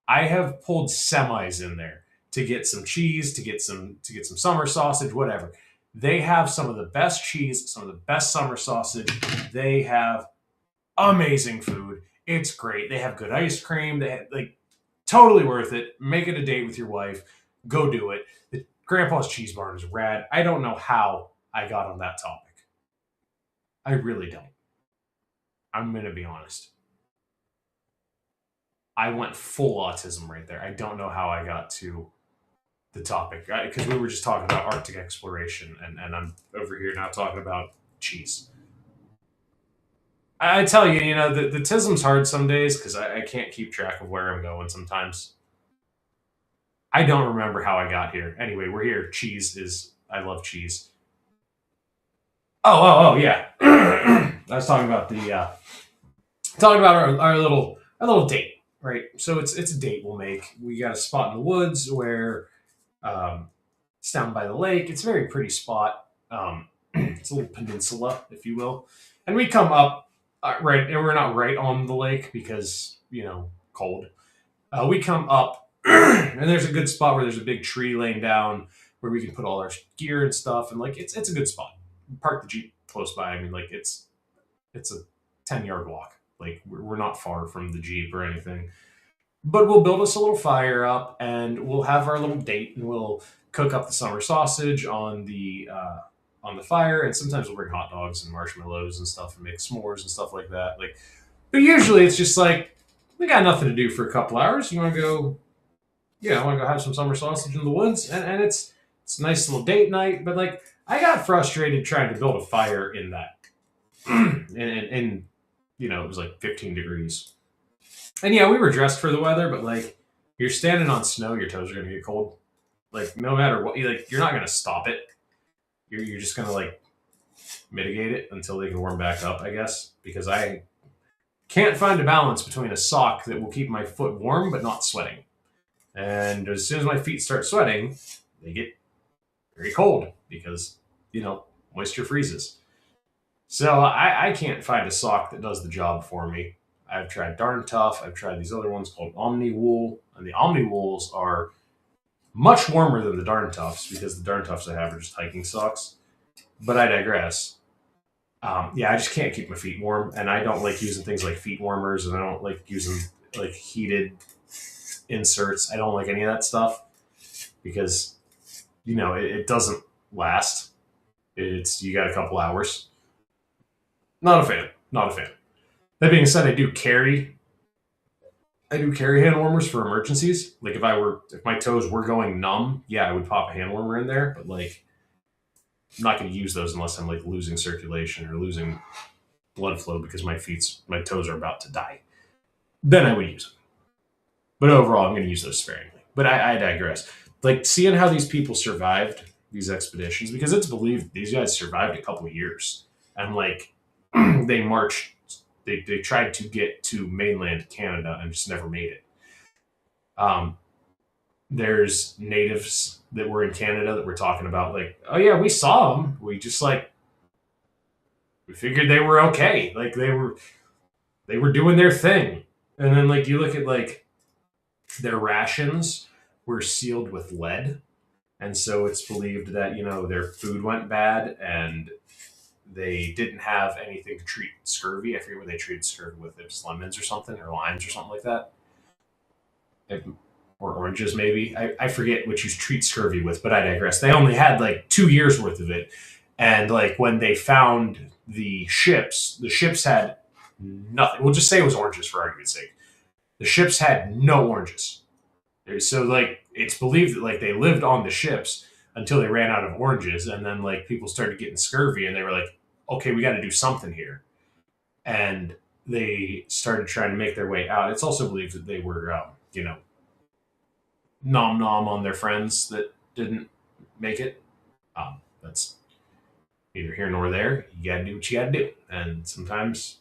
I have pulled semis in there to get some cheese, to get some summer sausage, whatever. They have some of the best cheese, some of the best summer sausage. They have amazing food. It's great. They have good ice cream. They have, like, totally worth it. Make it a date with your wife. Go do it. The Grandpa's Cheese Barn is rad. I don't know how I got on that topic. I really don't. I'm gonna be honest. I went full autism right there. I don't know how I got to the topic because we were just talking about Arctic exploration, and I'm over here now talking about cheese. I tell you, the tism's hard some days because I can't keep track of where I'm going sometimes. I don't remember how I got here. Anyway, we're here. Cheese is, I love cheese. Oh, yeah. I was talking about our little date, right? So it's a date we'll make. We got a spot in the woods where it's down by the lake. It's a very pretty spot. It's a little peninsula, if you will. And we come up, right, and we're not right on the lake because, cold. We come up, and there's a good spot where there's a big tree laying down where we can put all our gear and stuff. And, like, it's a good spot. Park the Jeep close by. I mean, like, it's a 10-yard walk. Like, we're not far from the Jeep or anything. But we'll build us a little fire up, and we'll have our little date, and we'll cook up the summer sausage on the fire, and sometimes we'll bring hot dogs and marshmallows and stuff and make s'mores and stuff like that. Like, but usually it's just like we got nothing to do for a couple hours. You want to go, I want to go have some summer sausage in the woods, and it's a nice little date night. But like, I got frustrated trying to build a fire in that, and it was like 15 degrees. And yeah, we were dressed for the weather, but like, you're standing on snow, your toes are gonna get cold. Like, no matter what, you're not gonna stop it. You're just gonna like mitigate it until they can warm back up, I guess. Because I can't find a balance between a sock that will keep my foot warm but not sweating. And as soon as my feet start sweating, they get very cold because, moisture freezes. So I can't find a sock that does the job for me. I've tried Darn Tough. I've tried these other ones called Omni Wool. And the Omni Wools are much warmer than the Darn Toughs because the Darn Toughs I have are just hiking socks. But I digress. I just can't keep my feet warm. And I don't like using things like feet warmers. And I don't like using like heated inserts. I don't like any of that stuff because, it doesn't last. You got a couple hours. Not a fan. Not a fan. That being said, I do carry hand warmers for emergencies. Like if my toes were going numb, I would pop a hand warmer in there. But like, I'm not going to use those unless I'm like losing circulation or losing blood flow because my toes are about to die. Then I would use them. But overall, I'm going to use those sparingly. But I digress. Like, seeing how these people survived these expeditions, because it's believed these guys survived a couple of years. And like, they marched. They tried to get to mainland Canada and just never made it. There's natives that were in Canada that we're talking about, like, oh yeah, we saw them. We just we figured they were okay. Like they were doing their thing. And then like you look at like their rations were sealed with lead. And so it's believed that, their food went bad and they didn't have anything to treat scurvy. I forget what they treated scurvy with. It was lemons or something, or limes or something like that. Or oranges, maybe. I forget what you treat scurvy with, but I digress. They only had like 2 years worth of it. And like when they found the ships had nothing. We'll just say it was oranges for argument's sake. The ships had no oranges. So like it's believed that like they lived on the ships until they ran out of oranges, and then like people started getting scurvy, and they were like, okay, we got to do something here. And they started trying to make their way out. It's also believed that they were, nom on their friends that didn't make it. That's neither here nor there. You got to do what you got to do. And sometimes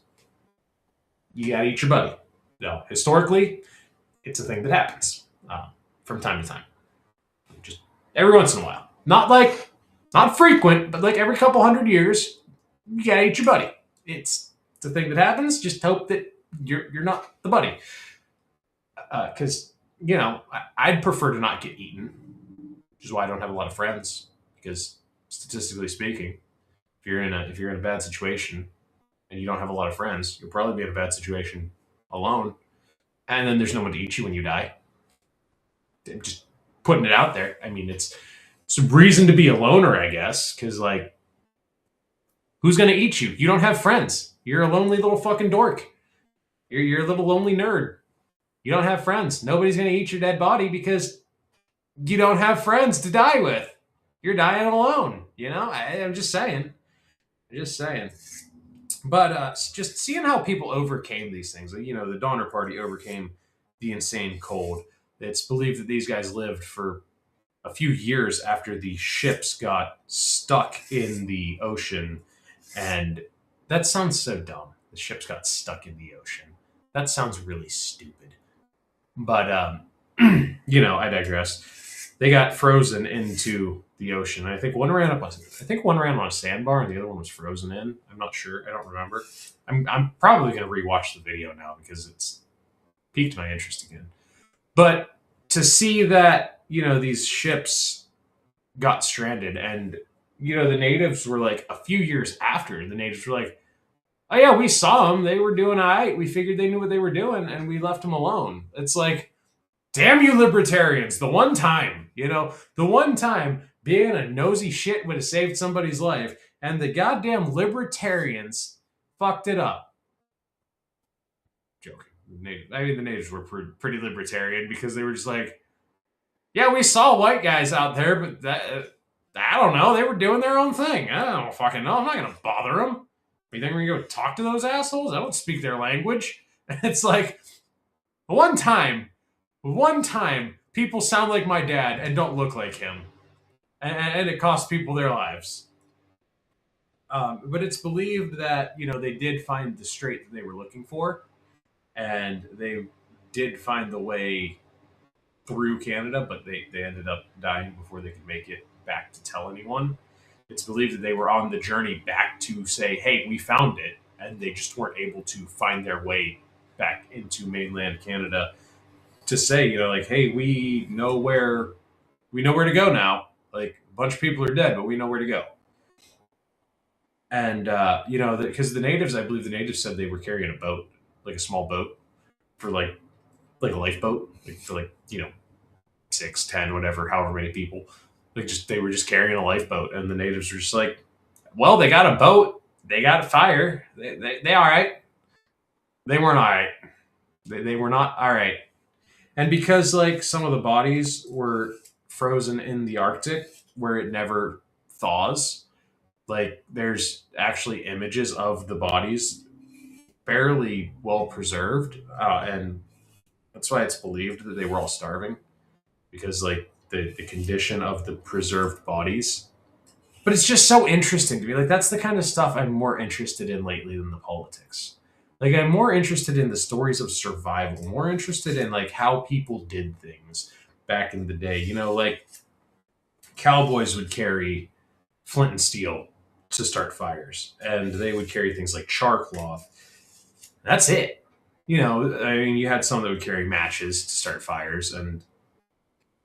you got to eat your buddy. No, historically, it's a thing that happens from time to time. Just every once in a while. Not frequent, but like every couple hundred years, you gotta eat your buddy. It's a thing that happens. Just hope that you're not the buddy. Because I'd prefer to not get eaten, which is why I don't have a lot of friends. Because statistically speaking, if you're in a bad situation and you don't have a lot of friends, you'll probably be in a bad situation alone, and then there's no one to eat you when you die. I'm just putting it out there. I mean, it's a reason to be a loner, I guess, because like, who's gonna eat you? You don't have friends. You're a lonely little fucking dork. You're a little lonely nerd. You don't have friends. Nobody's gonna eat your dead body because you don't have friends to die with. You're dying alone. I'm just saying. I'm just saying. But just seeing how people overcame these things. Like, the Donner Party overcame the insane cold. It's believed that these guys lived for a few years after the ships got stuck in the ocean. And that sounds so dumb. The ships got stuck in the ocean. That sounds really stupid. But, I digress. They got frozen into the ocean. I think one ran on a sandbar and the other one was frozen in. I'm not sure. I don't remember. I'm probably going to rewatch the video now because it's piqued my interest again. But to see that, these ships got stranded and, the natives were like, a few years after, the natives were like, oh yeah, we saw them. They were doing all right. We figured they knew what they were doing and we left them alone. It's like, damn you libertarians. The one time being a nosy shit would have saved somebody's life, and the goddamn libertarians fucked it up. Joking. The natives were pretty libertarian because they were just like, yeah, we saw white guys out there, but I don't know. They were doing their own thing. I don't fucking know. I'm not going to bother them. You think we're going to go talk to those assholes? I don't speak their language. It's like, one time, people sound like my dad and don't look like him. And it costs people their lives. But it's believed that, they did find the strait that they were looking for. And they did find the way through Canada, but they ended up dying before they could make it back to tell anyone. It's believed that they were on the journey back to say, hey, we found it. And they just weren't able to find their way back into mainland Canada to say, like, hey, we know where to go now. Like, a bunch of people are dead, but we know where to go. And because the natives, I believe the natives said they were carrying a boat, like a small boat, for like a lifeboat, like for 6, 10, whatever, however many people. They were just carrying a lifeboat, and the natives were just like, well, they got a boat, they got a fire, they all right. They weren't all right. They were not all right. And because like some of the bodies were frozen in the Arctic where it never thaws, like there's actually images of the bodies fairly well preserved, and that's why it's believed that they were all starving because like the condition of the preserved bodies. But it's just so interesting to me. Like that's the kind of stuff I'm more interested in lately than the politics. Like I'm more interested in the stories of survival, more interested in like how people did things back in the day. Like cowboys would carry flint and steel to start fires, and they would carry things like char cloth. That's it. You had some that would carry matches to start fires,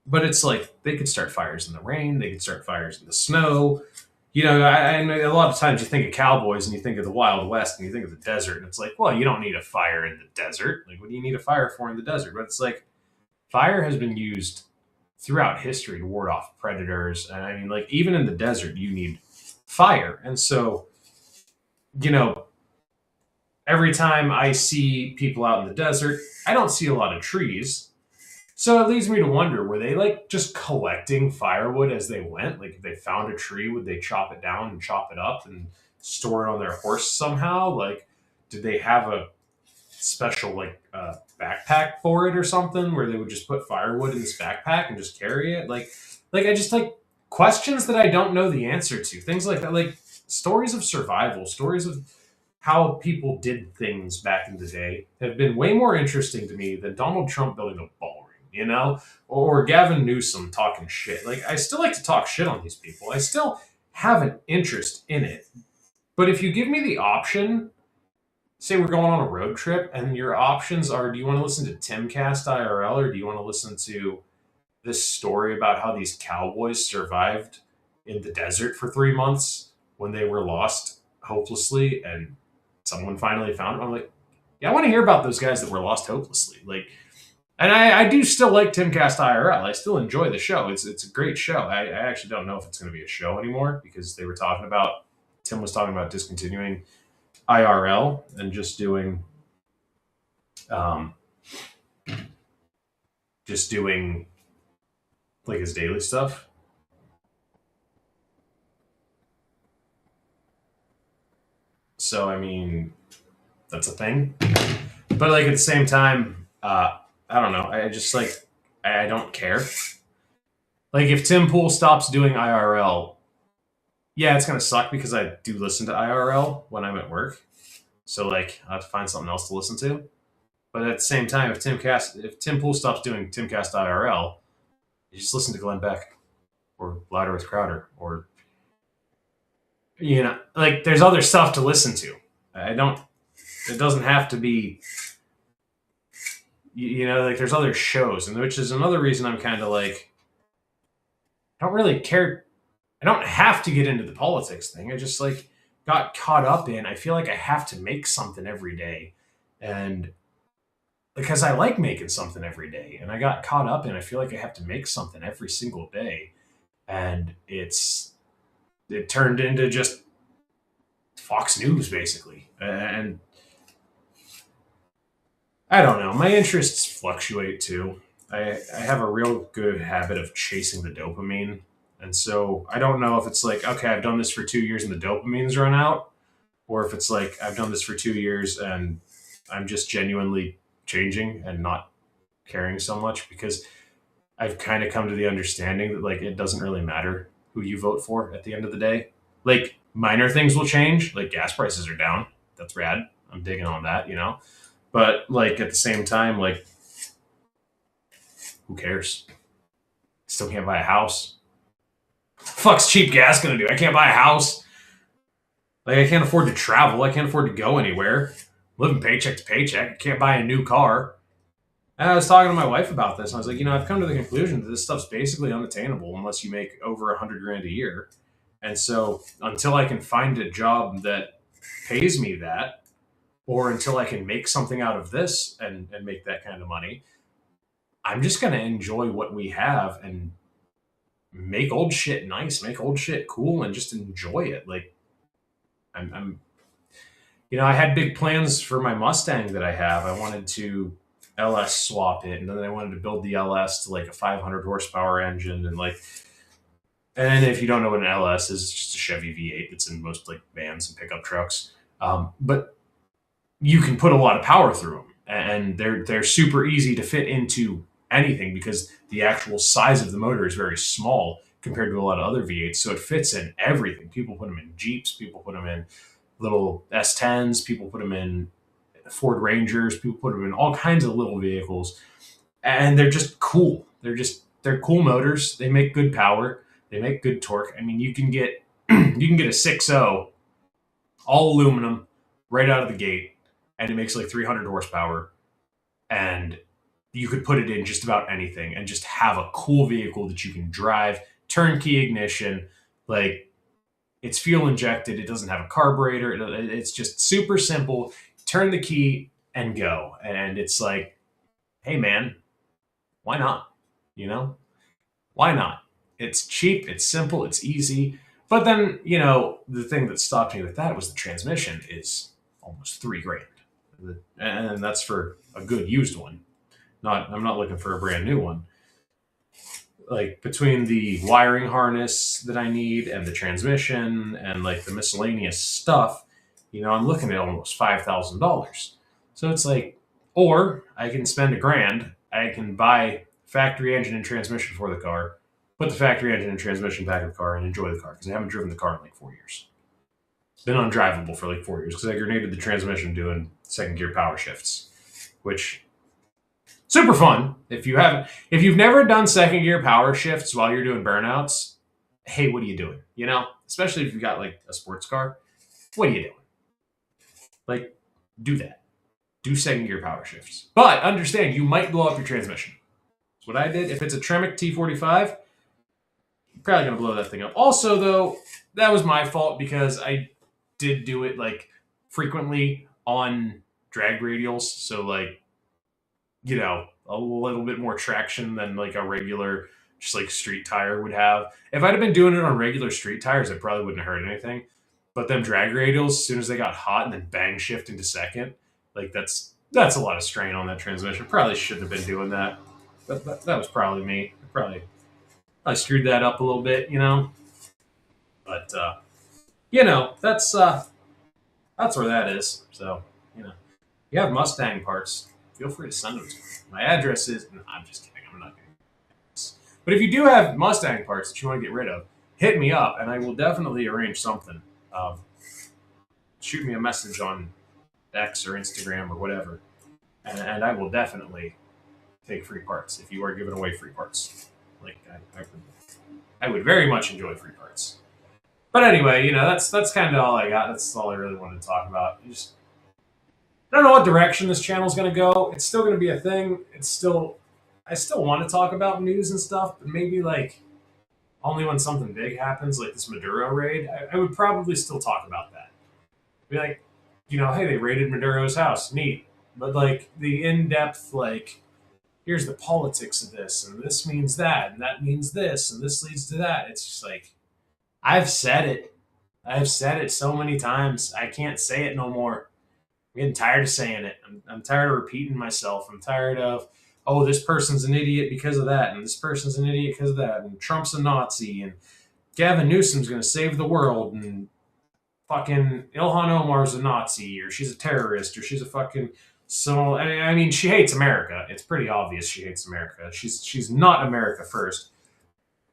but it's like they could start fires in the rain, they could start fires in the snow. I know a lot of times you think of cowboys and you think of the Wild West and you think of the desert, and it's like, well, you don't need a fire in the desert. Like, what do you need a fire for in the desert? But it's like, fire has been used throughout history to ward off predators. And I mean, like, even in the desert, you need fire. And so, every time I see people out in the desert, I don't see a lot of trees. So it leads me to wonder, were they like just collecting firewood as they went? Like if they found a tree, would they chop it down and chop it up and store it on their horse somehow? Like, did they have a special backpack for it or something where they would just put firewood in this backpack and just carry it? Like I just like questions that I don't know the answer to. Things like that, like stories of survival, stories of how people did things back in the day have been way more interesting to me than Donald Trump building a ballroom, or Gavin Newsom talking shit. Like, I still like to talk shit on these people. I still have an interest in it. But if you give me the option say we're going on a road trip and your options are, do you want to listen to Timcast IRL or do you want to listen to this story about how these cowboys survived in the desert for 3 months when they were lost hopelessly and someone finally found them? I'm like, yeah, I want to hear about those guys that were lost hopelessly. Like, and I do still like Timcast IRL. I still enjoy the show. It's a great show. I actually don't know if it's going to be a show anymore because they were talking about, Tim was talking about discontinuing IRL and um, just doing like his daily stuff. So I mean, that's a thing. But like at the same time, I don't know. I just like I don't care. Like if Tim Pool stops doing IRL, yeah, it's gonna suck because I do listen to IRL when I'm at work. So like I have to find something else to listen to. But at the same time, if Tim Pool stops doing Timcast IRL, you just listen to Glenn Beck or Louder with Crowder or like there's other stuff to listen to. I don't. It doesn't have to be. Like there's other shows, and which is another reason I'm kind of like I don't really care. I don't have to get into the politics thing. I just like got caught up in. I feel like I have to make something every day, and because I like making something every day, and I got caught up in. I feel like I have to make something every single day, and it turned into just Fox News basically, and I don't know. My interests fluctuate too. I have a real good habit of chasing the dopamine. And so I don't know if it's like, okay, I've done this for 2 years and the dopamine's run out, or if it's like I've done this for 2 years and I'm just genuinely changing and not caring so much because I've kind of come to the understanding that like it doesn't really matter who you vote for at the end of the day. Like minor things will change, like gas prices are down. That's rad. I'm digging on that. But like at the same time, like who cares? Still can't buy a house. Fuck's cheap gas gonna do? I can't buy a house. Like I can't afford to travel. I can't afford to go anywhere. Living paycheck to paycheck. I can't buy a new car. And I was talking to my wife about this. And I was like, I've come to the conclusion that this stuff's basically unattainable unless you make over 100 grand a year. And so until I can find a job that pays me that, or until I can make something out of this and make that kind of money, I'm just going to enjoy what we have and make old shit nice, make old shit cool, and just enjoy it. Like, I had big plans for my Mustang that I have. I wanted to LS swap it, and then I wanted to build the LS to like a 500 horsepower engine, and if you don't know what an LS is, it's just a Chevy V8 that's in most like vans and pickup trucks. But you can put a lot of power through them, and they're super easy to fit into anything because the actual size of the motor is very small compared to a lot of other V8s. So it fits in everything. People put them in Jeeps, people put them in little S10s, people put them in Ford Rangers, people put them in all kinds of little vehicles, and they're just cool. They're cool motors. They make good power. They make good torque. I mean, you can get you can get a 6.0 all aluminum right out of the gate, and it makes like 300 horsepower, and you could put it in just about anything and just have a cool vehicle that you can drive, turnkey ignition, like it's fuel injected. It doesn't have a carburetor. It's just super simple. Turn the key and go. And it's like, hey man, why not? Why not? It's cheap. It's simple. It's easy. But then, the thing that stopped me with that was the transmission is almost $3,000. And that's for a good used one. I'm not looking for a brand new one. Like between the wiring harness that I need and the transmission and like the miscellaneous stuff, I'm looking at almost $5,000. So it's like, or I can spend $1,000. I can buy factory engine and transmission for the car, put the factory engine and transmission back in the car, and enjoy the car because I haven't driven the car in like 4 years. It's been undrivable for like 4 years because I grenaded the transmission doing second gear power shifts, which super fun. If you've never done second gear power shifts while you're doing burnouts, hey, what are you doing? Especially if you've got like a sports car, what are you doing? Like do that. Do second gear power shifts. But understand, you might blow up your transmission. That's what I did. If it's a Tremec T45, you're probably going to blow that thing up. Also, though, that was my fault because I did do it like frequently on drag radials. So, like, you know, a little bit more traction than like a regular, just like street tire would have. If I'd have been doing it on regular street tires, it probably wouldn't have hurt anything. But them drag radials, as soon as they got hot and then bang shift into second, like that's a lot of strain on that transmission. Probably shouldn't have been doing that. But that was probably me. I screwed that up a little bit, you know. But you know, that's where that is. So, you know, you have Mustang parts, feel free to send them to me. My address is. No, I'm just kidding. I'm not going to. But if you do have Mustang parts that you want to get rid of, hit me up, and I will definitely arrange something. Shoot me a message on X or Instagram or whatever, and I will definitely take free parts if you are giving away free parts. Like I would very much enjoy free parts. But anyway, you know, that's kind of all I got. That's all I really wanted to talk about. I don't know what direction this channel is going to go. It's still going to be a thing. I still want to talk about news and stuff, but maybe like only when something big happens, like this Maduro raid. I would probably still talk about that. Be like, you know, hey, they raided Maduro's house. Neat. But like the in-depth, like, here's the politics of this, and this means that, and that means this, and this leads to that. It's just like, I've said it. I've said it so many times. I can't say it no more. I'm getting tired of saying it. I'm tired of repeating myself. I'm tired of, oh, this person's an idiot because of that, and this person's an idiot because of that, and Trump's a Nazi, and Gavin Newsom's going to save the world, and fucking Ilhan Omar's a Nazi, or she's a terrorist, or she's a fucking... So, I mean, she hates America. It's pretty obvious she hates America. She's not America first.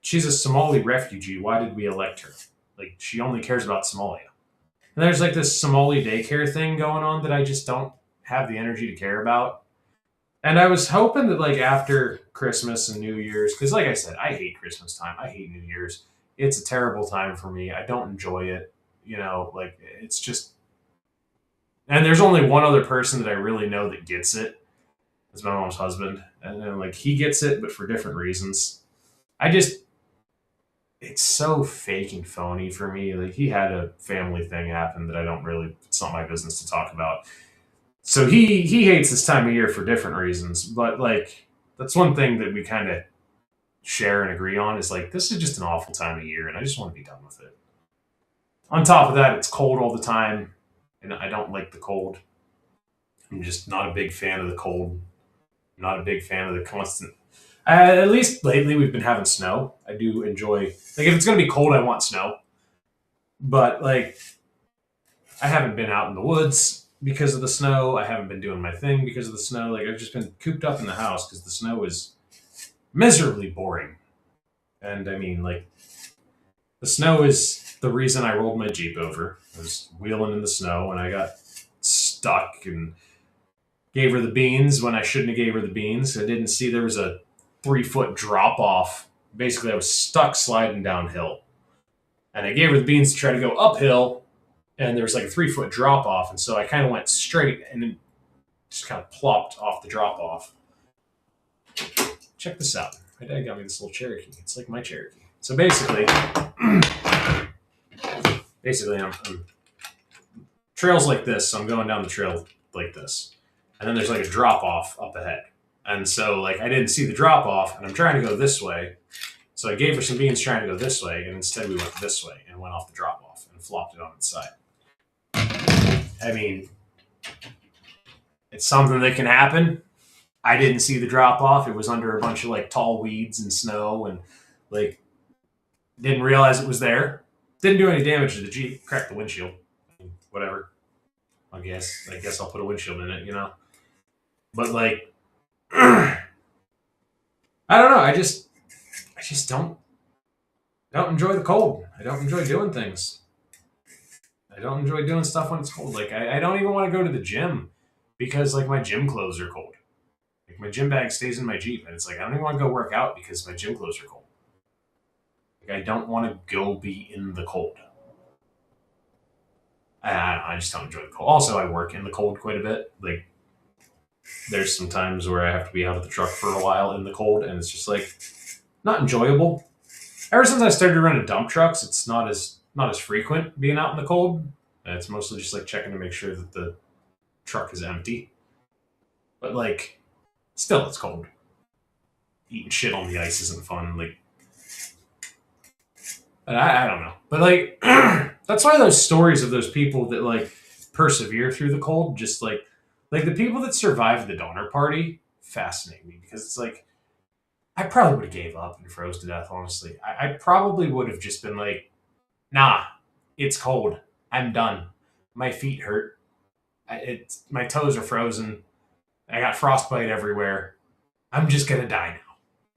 She's a Somali refugee. Why did we elect her? Like, she only cares about Somalia. And there's like this Somali daycare thing going on that I just don't have the energy to care about. And I was hoping that like after Christmas and New Year's, because like I said, I hate Christmas time. I hate New Year's. It's a terrible time for me. I don't enjoy it. You know, like it's just... And there's only one other person that I really know that gets it. It's my mom's husband. And then like he gets it, but for different reasons. It's so fake and phony for me. Like he had a family thing happen that it's not my business to talk about. So he hates this time of year for different reasons. But like, that's one thing that we kind of share and agree on is like, this is just an awful time of year and I just want to be done with it. On top of that, it's cold all the time and I don't like the cold. I'm just not a big fan of the cold. I'm not a big fan of the constant... at least lately, we've been having snow. I do enjoy... Like, if it's going to be cold, I want snow. But, like, I haven't been out in the woods because of the snow. I haven't been doing my thing because of the snow. Like, I've just been cooped up in the house because the snow is miserably boring. And, I mean, like, the snow is the reason I rolled my Jeep over. I was wheeling in the snow, and I got stuck and gave her the beans when I shouldn't have gave her the beans. I didn't see there was a 3-foot drop off. Basically, I was stuck sliding downhill. And I gave her the beans to try to go uphill, and there was like a 3-foot drop off. And so I kind of went straight and then just kind of plopped off the drop off. Check this out. My dad got me this little Cherokee. It's like my Cherokee. So basically, I'm trails like this. So I'm going down the trail like this. And then there's like a drop off up ahead. And so like I didn't see the drop off and I'm trying to go this way. So I gave her some beans trying to go this way, and instead we went this way and went off the drop off and flopped it on its side. I mean, it's something that can happen. I didn't see the drop off. It was under a bunch of like tall weeds and snow and like didn't realize it was there. Didn't do any damage to the Jeep. Cracked the windshield. Whatever. I guess I'll put a windshield in it, you know. But like, I don't know. I just don't enjoy the cold. I don't enjoy doing things. I don't enjoy doing stuff when it's cold. Like I don't even want to go to the gym because like my gym clothes are cold. Like my gym bag stays in my Jeep, and it's like I don't even want to go work out because my gym clothes are cold. Like I don't want to go be in the cold. I just don't enjoy the cold. Also, I work in the cold quite a bit. Like, there's some times where I have to be out of the truck for a while in the cold, and it's just like not enjoyable. Ever since I started running dump trucks, it's not as frequent being out in the cold. And it's mostly just like checking to make sure that the truck is empty. But like, still, it's cold. Eating shit on the ice isn't fun. Like, I don't know. But like, that's why those stories of those people that like persevere through the cold, just like the people that survived the Donner Party, fascinate me because it's like I probably would have gave up and froze to death. Honestly, I probably would have just been like, nah, it's cold. I'm done. My feet hurt. My toes are frozen. I got frostbite everywhere. I'm just gonna die now.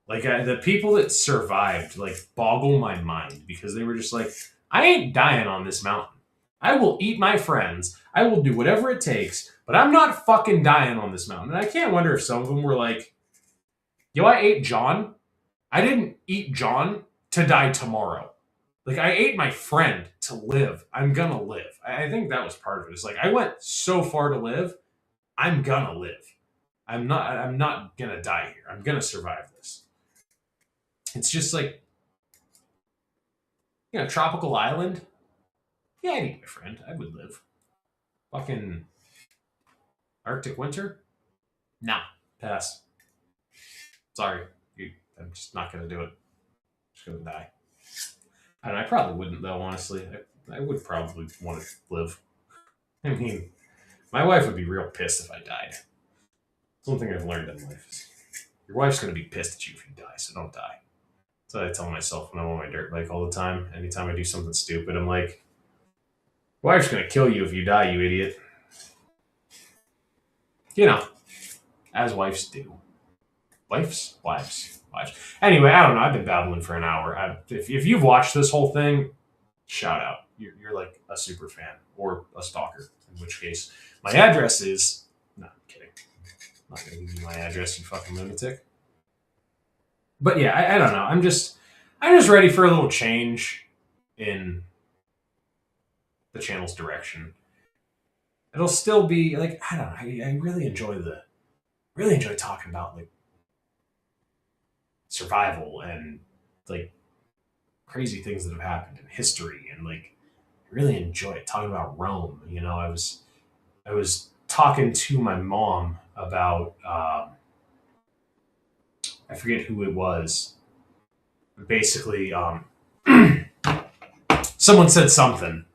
Like the people that survived, like boggle my mind because they were just like, I ain't dying on this mountain. I will eat my friends. I will do whatever it takes, but I'm not fucking dying on this mountain. And I can't wonder if some of them were like, yo, I ate John. I didn't eat John to die tomorrow. Like I ate my friend to live. I'm gonna live. I think that was part of it. It's like I went so far to live. I'm gonna live. I'm not gonna die here. I'm gonna survive this. It's just like, tropical island. Yeah, I'd eat my friend. I would live. Fucking Arctic winter? Nah. Pass. Sorry. I'm just not gonna do it. I'm just gonna die. And I probably wouldn't though, honestly. I would probably want to live. I mean, my wife would be real pissed if I died. It's one thing I've learned in life is your wife's gonna be pissed at you if you die, so don't die. That's what I tell myself when I'm on my dirt bike all the time. Anytime I do something stupid, I'm like, your wife's gonna kill you if you die, you idiot. You know, as wives do. Wives. Anyway, I don't know. I've been babbling for an hour. If you've watched this whole thing, shout out. You're like a super fan or a stalker, in which case my address is. No, I'm kidding. I'm not going to give you my address, you fucking lunatic. But yeah, I don't know. I'm just ready for a little change in the channel's direction. It'll still be like, I don't know. I really enjoy talking about like survival and like crazy things that have happened in history, and like I really enjoy it talking about Rome. I was talking to my mom about I forget who it was. Basically, someone said something,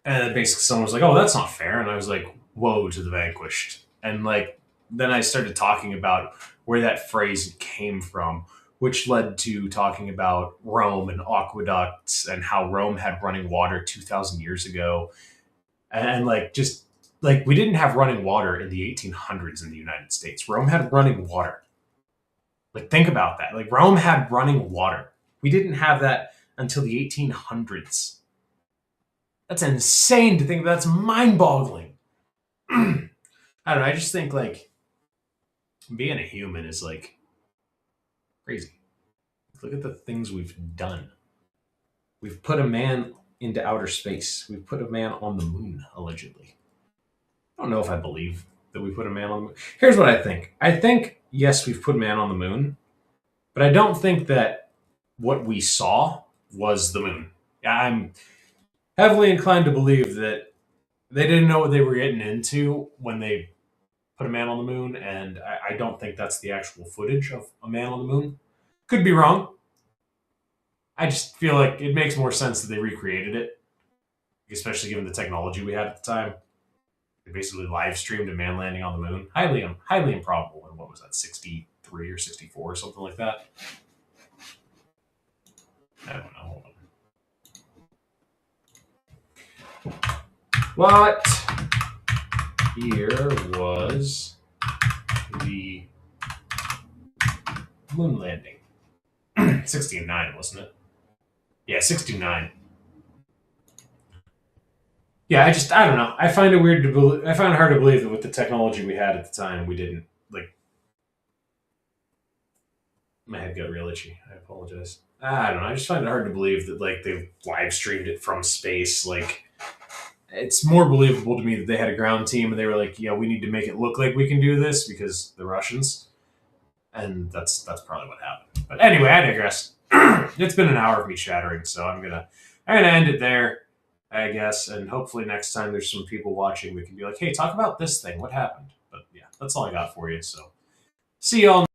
and basically someone was like, "Oh, that's not fair," and I was like, "Woe to the vanquished!" And like then I started talking about where that phrase came from, which led to talking about Rome and aqueducts and how Rome had running water 2,000 years ago. And like, just like, we didn't have running water in the 1800s in the United States. Rome had running water. Like, think about that. Like, Rome had running water. We didn't have that until the 1800s. That's insane to think about. That's mind boggling. I don't know. I just think, like, being a human is, like, crazy. Look at the things we've done. We've put a man into outer space. We've put a man on the moon, allegedly. I don't know if I believe that we put a man on the moon. Here's what I think. I think, yes, we've put a man on the moon, but I don't think that what we saw was the moon. I'm heavily inclined to believe that they didn't know what they were getting into when they put a man on the moon, and I don't think that's the actual footage of a man on the moon. Could be wrong. I just feel like it makes more sense that they recreated it, especially given the technology we had at the time. They basically live streamed a man landing on the moon. Highly improbable. And what was that, 63 or 64 or something like that? I don't know. Hold on. What year was the moon landing? 69, wasn't it? Yeah, 69. Yeah, I don't know. I find it weird to believe. I find it hard to believe that with the technology we had at the time, we didn't like. My head got real itchy. I apologize. I don't know. I just find it hard to believe that like they live streamed it from space. Like it's more believable to me that they had a ground team and they were like, yeah, we need to make it look like we can do this because the Russians. And that's probably what happened. But anyway, I digress. It's been an hour of me chattering, so I'm gonna end it there, I guess. And hopefully next time there's some people watching, we can be like, hey, talk about this thing. What happened? But yeah, that's all I got for you. So see y'all.